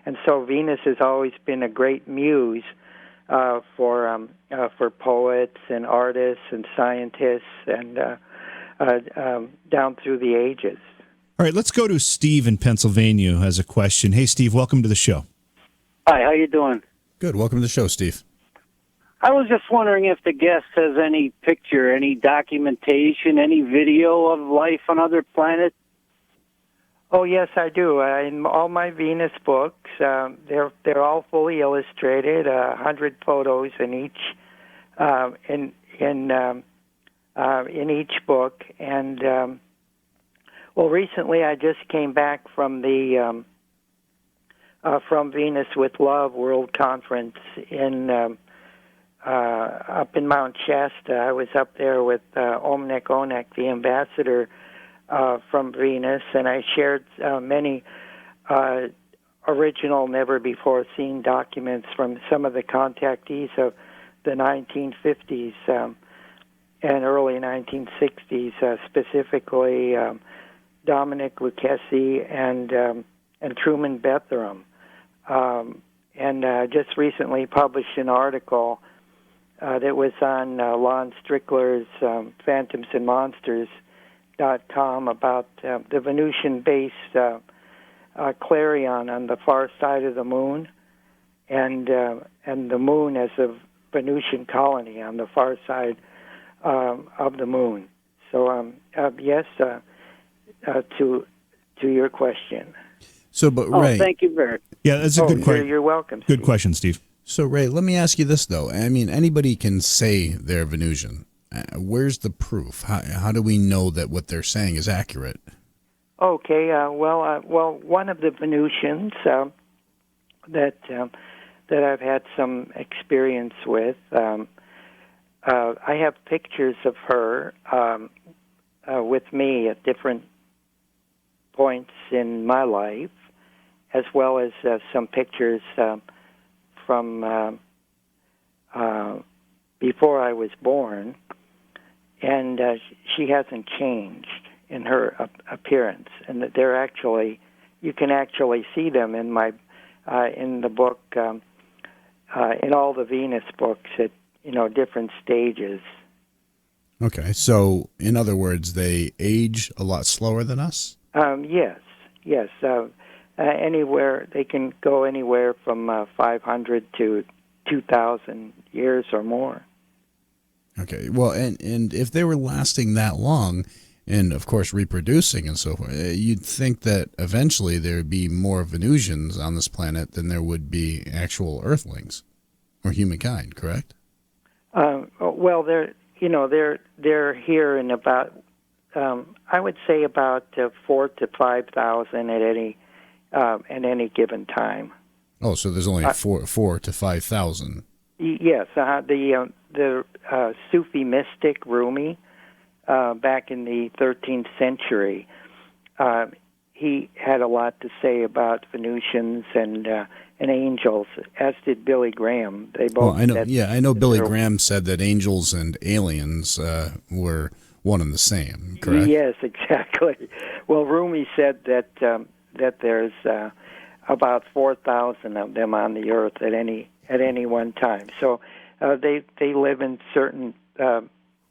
And so Venus has always been a great muse for poets and artists and scientists and down through the ages. All right, let's go to Steve in Pennsylvania who has a question. Hey, Steve, welcome to the show. Hi, how you doing? Good. Welcome to the show, Steve. I was just wondering if the guest has any picture, any documentation, any video of life on other planets. Oh yes, I do. In all my Venus books, they're all fully illustrated. 100 photos in each in each book. And well, recently I just came back from the from Venus with Love World Conference in up in Mount Shasta. I was up there with Omnek Onek, the ambassador from Venus, and I shared many original, never-before-seen documents from some of the contactees of the 1950s and early 1960s, specifically Dominic Lucchesi and Truman Bethlehem. And just recently published an article that was on Lon Strickler's Phantoms and Monsters.com about the Venusian-based Clarion on the far side of the moon, and the moon as a Venusian colony on the far side of the moon. So yes, to your question. So, but Ray, thank you very. Yeah, that's a good question. You're welcome. Good question, Steve. So, Ray, let me ask you this though. I mean, anybody can say they're Venusian. Where's the proof? How do we know that what they're saying is accurate? Okay, well, one of the Venusians that I've had some experience with, I have pictures of her with me at different points in my life, as well as some pictures from before I was born. And she hasn't changed in her appearance, and that they're actually, you can actually see them in my in the book, in all the Venus books at different stages. Okay, so in other words, they age a lot slower than us? Yes. Anywhere they can go anywhere from 500 to 2,000 years or more. Okay, well, and if they were lasting that long, and of course reproducing and so forth, you'd think that eventually there would be more Venusians on this planet than there would be actual Earthlings or humankind. Correct? Well, they're here in about I would say about 4,000 to 5,000 at any given time. Oh, so there's only 4,000 to 5,000. Yes, the Sufi mystic Rumi, back in the 13th century, he had a lot to say about Venusians and angels, as did Billy Graham. They both. Well, I know Billy Graham said that angels and aliens were one and the same. Correct? Yes, exactly. Well, Rumi said that there's about 4,000 of them on the earth at any one time. So they live in certain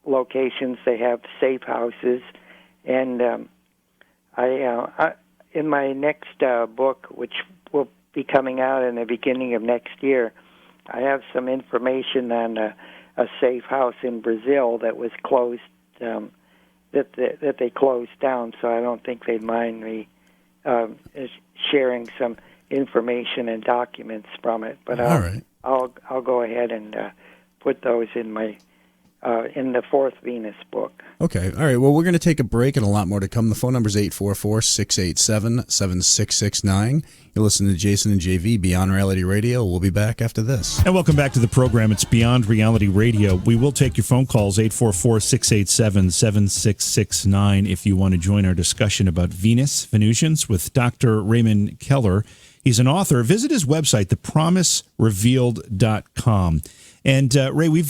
locations. They have safe houses, and I in my next book, which will be coming out in the beginning of next year, I have some information on a safe house in Brazil that was closed, that they closed down. So I don't think they'd mind me sharing some information and documents from it. But I'll go ahead and put those in my in the fourth Venus book. Okay. All right. Well, we're going to take a break and a lot more to come. The phone number is 844-687-7669. You're listening to Jason and JV, Beyond Reality Radio. We'll be back after this. And welcome back to the program. It's Beyond Reality Radio. We will take your phone calls, 844-687-7669, if you want to join our discussion about Venusians with Dr. Raymond Keller. He's an author. Visit his website, thepromiserevealed.com. And Ray, we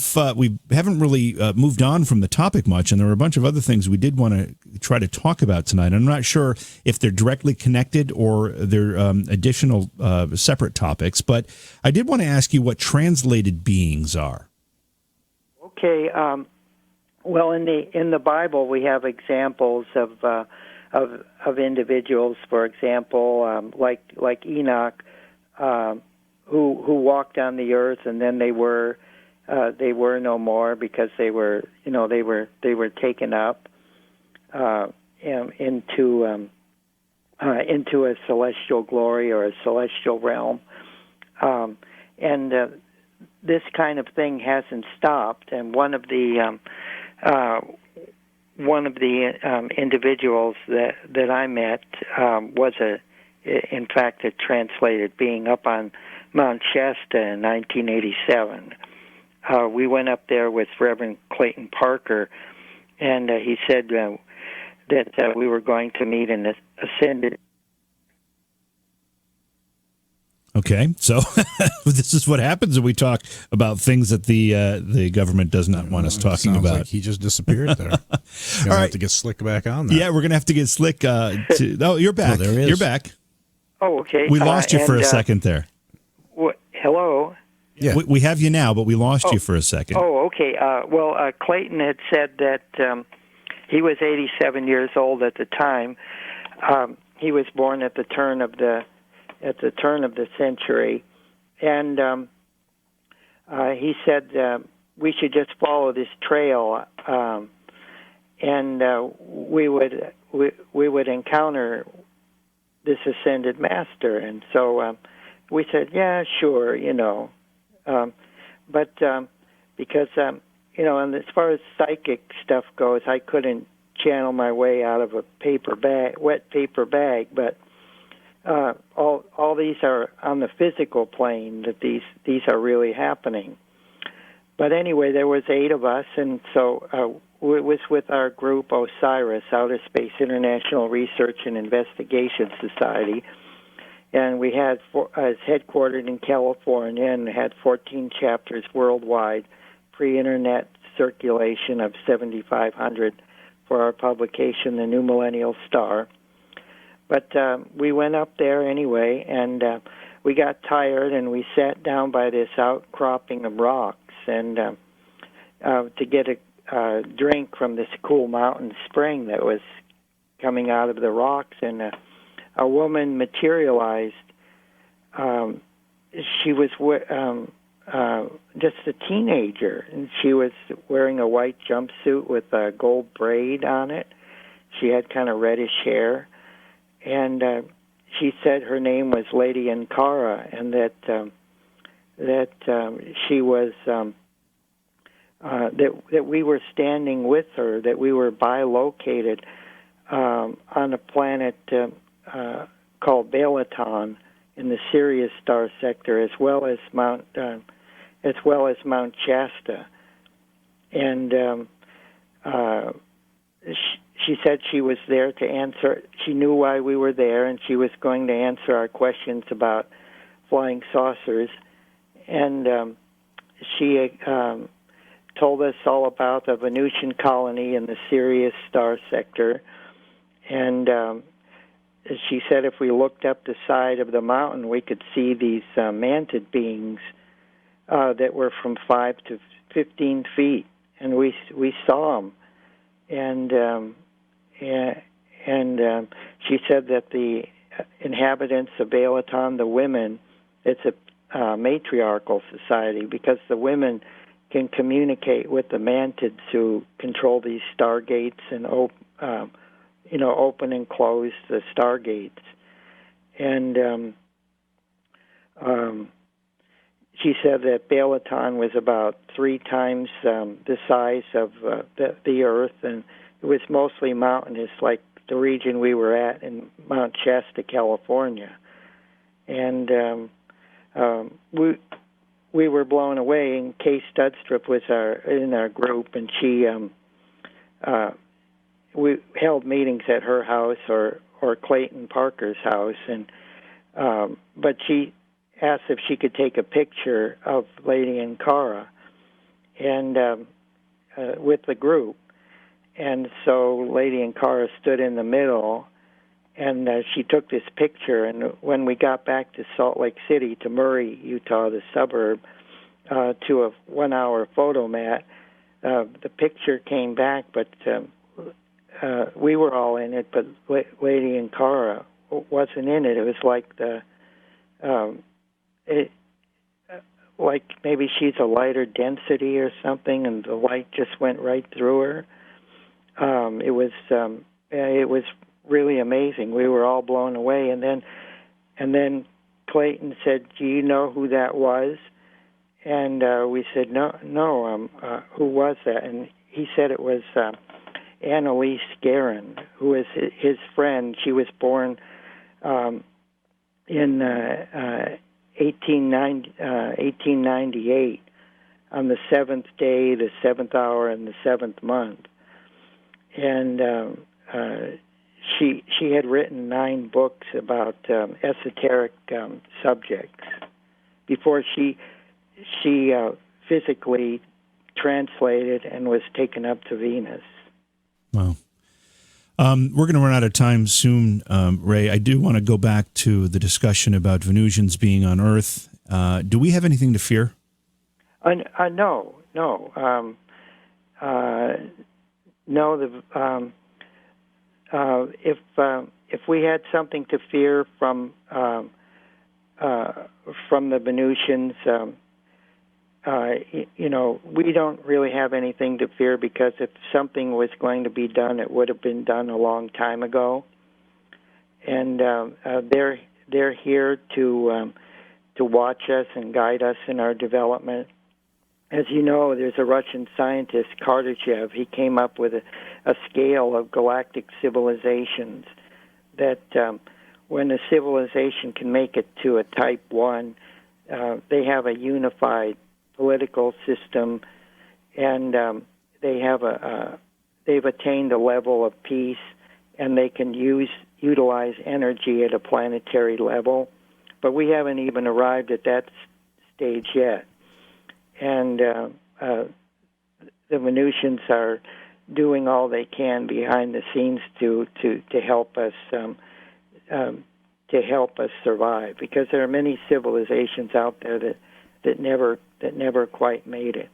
haven't really moved on from the topic much, and there were a bunch of other things we did want to try to talk about tonight. I'm not sure if they're directly connected or they're additional separate topics, but I did want to ask you what translated beings are. Okay. Well, in the Bible, we have examples of individuals, for example, like Enoch, who walked on the earth, and then they were they were no more because they were taken up into a celestial glory or a celestial realm, and this kind of thing hasn't stopped. And one of the individuals that I met was in fact a translated being up on Mount Shasta in 1987. We went up there with Reverend Clayton Parker, and he said that we were going to meet in the ascended. Okay, so this is what happens when we talk about things that the government does not want us talking about. Like he just disappeared there. All right, have to get Slick back on there. Yeah, we're gonna have to get Slick. You're back. There he is. You're back. Oh, okay. We lost you for a second there. Hello. Yeah, we have you now, but we lost you for a second. Oh, okay. Clayton had said that he was 87 years old at the time. He was born at the turn of the century, and he said we should just follow this trail, and we would encounter this ascended master. And so we said, yeah, sure, but because and as far as psychic stuff goes, I couldn't channel my way out of a wet paper bag, but all these are on the physical plane, that these are really happening. But anyway, there was 8 of us, and so it was with our group OSIRIS, Outer Space International Research and Investigation Society, and we had it's headquartered in California and had 14 chapters worldwide, pre-internet circulation of 7,500 for our publication, The New Millennial Star. But we went up there anyway, and we got tired, and we sat down by this outcropping of rocks and to get a drink from this cool mountain spring that was coming out of the rocks. And a woman materialized. She was just a teenager, and she was wearing a white jumpsuit with a gold braid on it. She had kind of reddish hair. And she said her name was Lady Ankara, and that she was that we were standing with her, that we were bilocated on a planet called Balaton in the Sirius star sector, as well as Mount Shasta, and she said she was there to answer. She knew why we were there, and she was going to answer our questions about flying saucers. And she told us all about the Venusian colony in the Sirius star sector. And she said if we looked up the side of the mountain, we could see these mantid beings that were from 5 to 15 feet. And we saw them. And she said that the inhabitants of Balaton, the women, it's a matriarchal society because the women can communicate with the mantids who control these stargates and open and close the stargates. And she said that Balaton was about 3 times the size of the Earth, and it was mostly mountainous, like the region we were at in Mount Shasta, California. And we were blown away. And Kay Studstrup was in our group, and she we held meetings at her house or Clayton Parker's house, and but she asked if she could take a picture of Lady Ankara and with the group. And so Lady Ankara stood in the middle, and she took this picture. And when we got back to Salt Lake City, to Murray, Utah, the suburb, to a 1-hour photo mat, the picture came back, but we were all in it, but Lady Ankara wasn't in it. It was like like maybe she's a lighter density or something, and the light just went right through her. It was really amazing. We were all blown away, and then Clayton said, "Do you know who that was?" And we said, "No. Who was that?" And he said it was Annalise Guerin, who is his friend. She was born in 1898 on the 7th day, the 7th hour, and the 7th month. And she had written 9 books about esoteric subjects before she physically translated and was taken up to Venus. Wow. We're going to run out of time soon, Ray. I do want to go back to the discussion about Venusians being on Earth. Do we have anything to fear? No. If we had something to fear from the Venusians, we don't really have anything to fear, because if something was going to be done, it would have been done a long time ago. And they're here to watch us and guide us in our development. As you know, there's a Russian scientist, Kardashev. He came up with a scale of galactic civilizations that when a civilization can make it to a type 1, they have a unified political system, and they've attained a level of peace, and they can utilize energy at a planetary level. But we haven't even arrived at that stage yet. And the Venusians are doing all they can behind the scenes to help us survive, because there are many civilizations out there that never quite made it.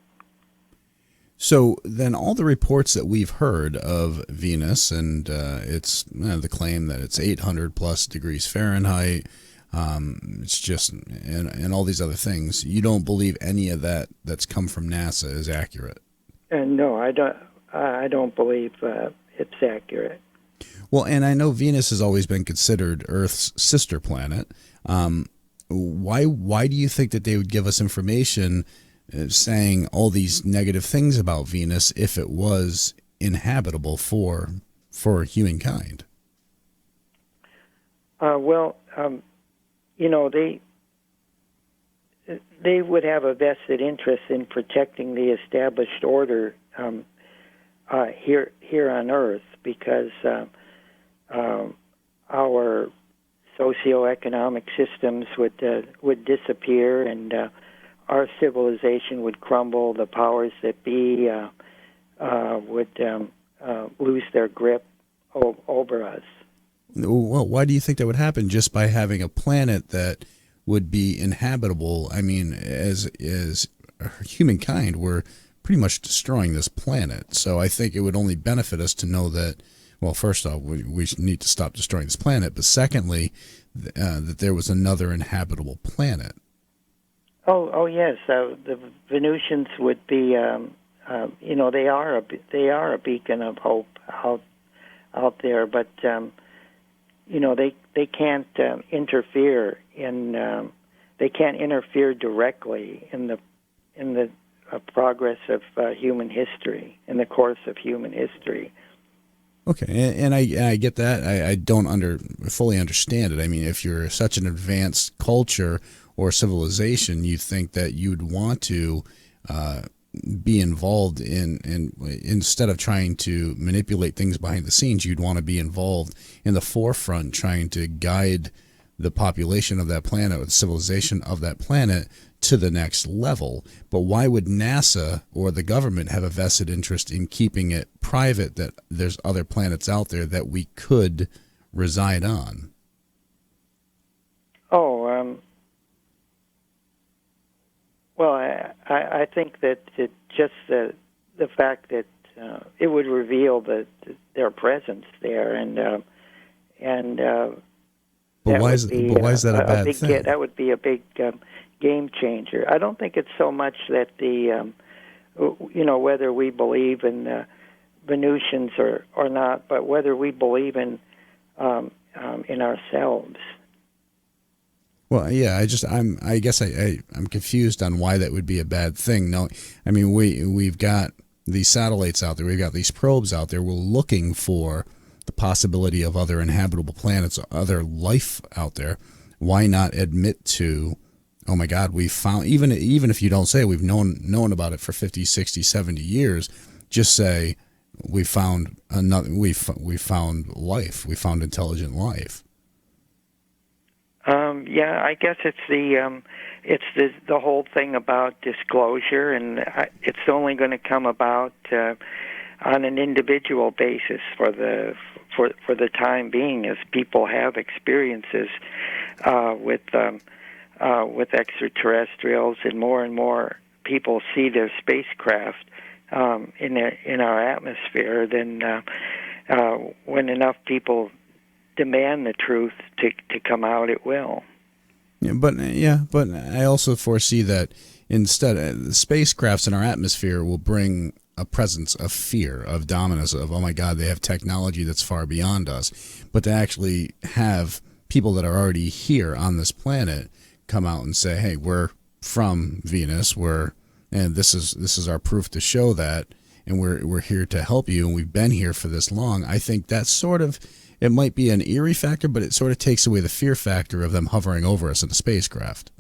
So then all the reports that we've heard of Venus, and it's the claim that it's 800 plus degrees Fahrenheit, it's just, and all these other things, you don't believe any of that that's come from NASA is accurate? No, I don't believe it's accurate. Well, and I know Venus has always been considered Earth's sister planet. Why do you think that they would give us information saying all these negative things about Venus if it was inhabitable for humankind? They would have a vested interest in protecting the established order here on Earth, because our socioeconomic systems would disappear, and our civilization would crumble. The powers that be would lose their grip over us. Well, why do you think that would happen? Just by having a planet that would be inhabitable? I mean, as humankind, we're pretty much destroying this planet. So I think it would only benefit us to know that, well, first off, we need to stop destroying this planet, but secondly, that there was another inhabitable planet. Oh yes, the Venusians would be, they are a beacon of hope out there, but they can't interfere they can't interfere directly in the progress of human history, in the course of human history. Okay, and I get that. I don't fully understand it. I mean, if you're such an advanced culture or civilization, you think that you'd want to be involved in instead of trying to manipulate things behind the scenes, you'd want to be involved in the forefront, trying to guide the population of that planet, or the civilization of that planet, to the next level. But why would NASA or the government have a vested interest in keeping it private, that there's other planets out there that we could reside on? Well, I think that just the fact that it would reveal their presence there, but why is that a bad thing? That would be a big game changer. I don't think it's so much that whether we believe in Venusians or not, but whether we believe in ourselves. Well, yeah, I guess I'm confused on why that would be a bad thing. No, I mean we've got these satellites out there, we've got these probes out there. We're looking for the possibility of other inhabitable planets, other life out there. Why not admit to, oh my God, we found, even if you don't say we've known about it for 50, 60, 70 years, just say we found we found life, we found intelligent life. Yeah, I guess it's the whole thing about disclosure, and it's only going to come about on an individual basis for the time being, as people have experiences with extraterrestrials, and more people see their spacecraft in our atmosphere. Then when enough people demand the truth to come out, it will. But I also foresee that instead, the spacecrafts in our atmosphere will bring a presence of fear, of dominance, of, oh my God, they have technology that's far beyond us. But to actually have people that are already here on this planet come out and say, hey, we're from Venus, and this is our proof to show that, and we're here to help you, and we've been here for this long. I think that's sort of, it might be an eerie factor, but it sort of takes away the fear factor of them hovering over us in a spacecraft.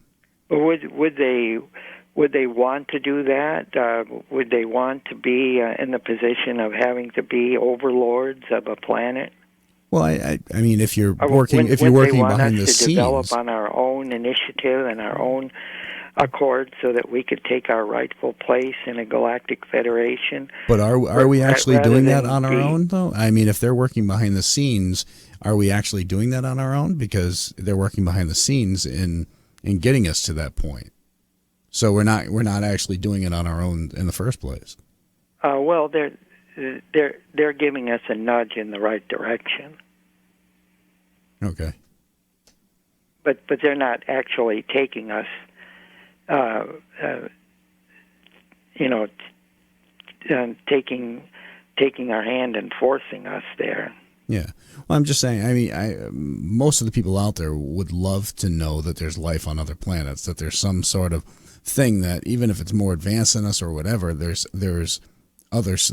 Would they want to do that? Would they want to be in the position of having to be overlords of a planet? Well, I mean, if you're working behind the scenes, develop on our own initiative and our own accord, so that we could take our rightful place in a galactic federation. But are we actually doing that on our own, though? I mean, if they're working behind the scenes, are we actually doing that on our own? Because they're working behind the scenes in getting us to that point. So we're not actually doing it on our own in the first place. Well, they're giving us a nudge in the right direction. Okay. But they're not actually taking us. Taking our hand and forcing us there. Yeah. Well, I'm just saying, I mean, most of the people out there would love to know that there's life on other planets, that there's some sort of thing that, even if it's more advanced than us or whatever, there's others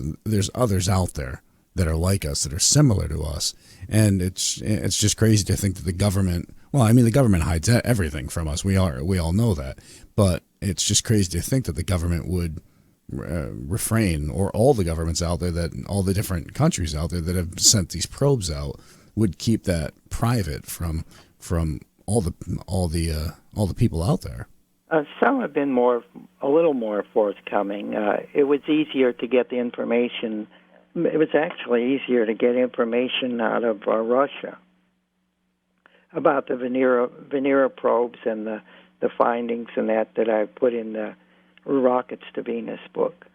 out there that are like us, that are similar to us. And it's just crazy to think that the government, well, I mean, the government hides everything from us. We all know that. But it's just crazy to think that the government would refrain, or all the governments out there, that all the different countries out there that have sent these probes out, would keep that private from all the people out there. Some have been a little more forthcoming. It was easier to get the information. It was actually easier to get information out of Russia about the Venera probes and the findings and that I put in the Rockets to Venus book.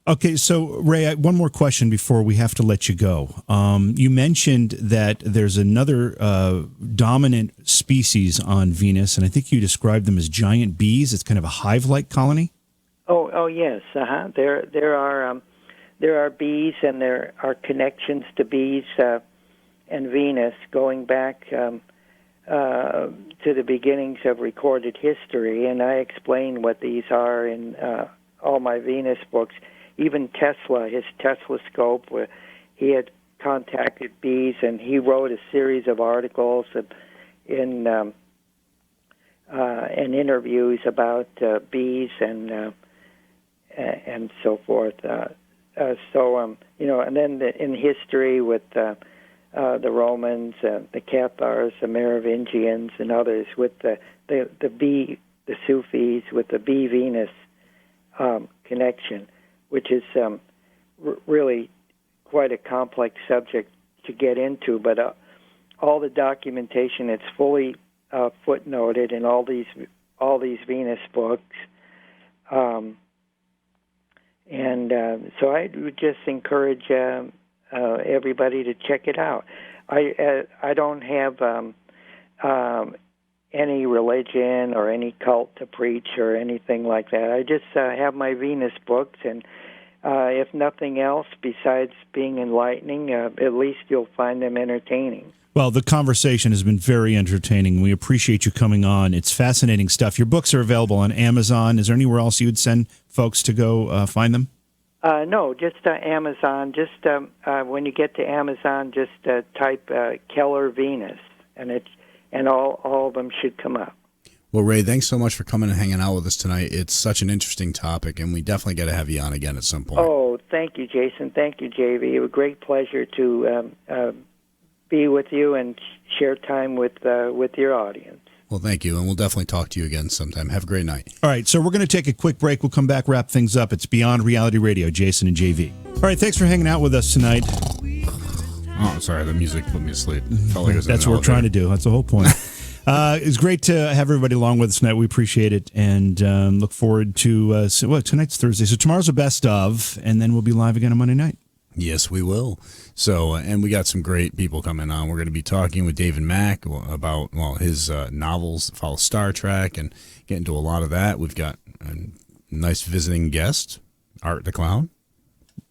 Okay, so Ray, one more question before we have to let you go. You mentioned that there's another dominant species on Venus, and I think you described them as giant bees. It's kind of a hive-like colony. Oh yes, There are bees, and there are connections to bees and Venus going back to the beginnings of recorded history, and I explain what these are in all my Venus books. Even Tesla, his telescope, where he had contacted bees, and he wrote a series of articles in and interviews about bees and so forth. And then in history with the Romans, the Cathars, the Merovingians, and others, with the Sufis, with the bee Venus connection, which is really quite a complex subject to get into. But all the documentation, it's fully footnoted in all these Venus books. So I would just encourage everybody to check it out. I don't have any religion or any cult to preach or anything like that. I just have my Venus books, and if nothing else, besides being enlightening, at least you'll find them entertaining. Well, the conversation has been very entertaining. We appreciate you coming on. It's fascinating stuff. Your books are available on Amazon. Is there anywhere else you'd send folks to go find them? No, just Amazon. Just when you get to Amazon, just type Keller Venus, and all of them should come up. Well, Ray, thanks so much for coming and hanging out with us tonight. It's such an interesting topic, and we definitely got to have you on again at some point. Oh, thank you, Jason. Thank you, JV. It was a great pleasure to be with you and share time with your audience. Well, thank you, and we'll definitely talk to you again sometime. Have a great night. All right, so we're going to take a quick break. We'll come back, wrap things up. It's Beyond Reality Radio, Jason and JV. All right, thanks for hanging out with us tonight. Oh, sorry, the music put me to sleep. Felt like it was That's what we're trying to do. That's the whole point. It's great to have everybody along with us tonight. We appreciate it, and look forward to tonight's Thursday. So tomorrow's a best of, and then we'll be live again on Monday night. Yes, we will. So, and we got some great people coming on. We're going to be talking with David Mack about his novels that follow Star Trek, and get into a lot of that. We've got a nice visiting guest, Art the Clown.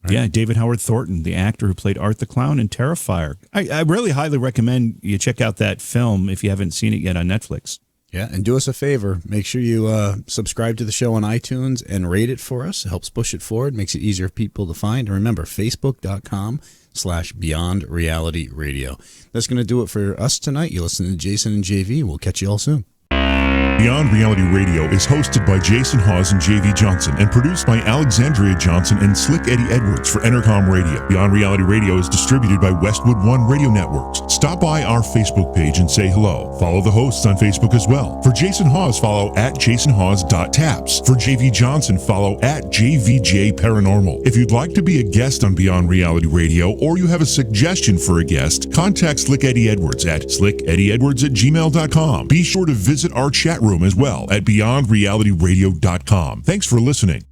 Right? Yeah, David Howard Thornton, the actor who played Art the Clown in Terrifier. I really highly recommend you check out that film if you haven't seen it yet on Netflix. Yeah, and do us a favor. Make sure you subscribe to the show on iTunes and rate it for us. It helps push it forward, makes it easier for people to find. And remember, Facebook.com/Beyond Reality Radio. That's going to do it for us tonight. You listen to Jason and JV. We'll catch you all soon. Beyond Reality Radio is hosted by Jason Hawes and JV Johnson and produced by Alexandria Johnson and Slick Eddie Edwards for Entercom Radio. Beyond Reality Radio is distributed by Westwood One Radio Networks. Stop by our Facebook page and say hello. Follow the hosts on Facebook as well. For Jason Hawes, follow @JasonHawes.taps. For JV Johnson, follow @JVJ Paranormal. If you'd like to be a guest on Beyond Reality Radio or you have a suggestion for a guest, contact Slick Eddie Edwards at slickeddieedwards@gmail.com. Be sure to visit our chat room as well at beyondrealityradio.com. Thanks for listening.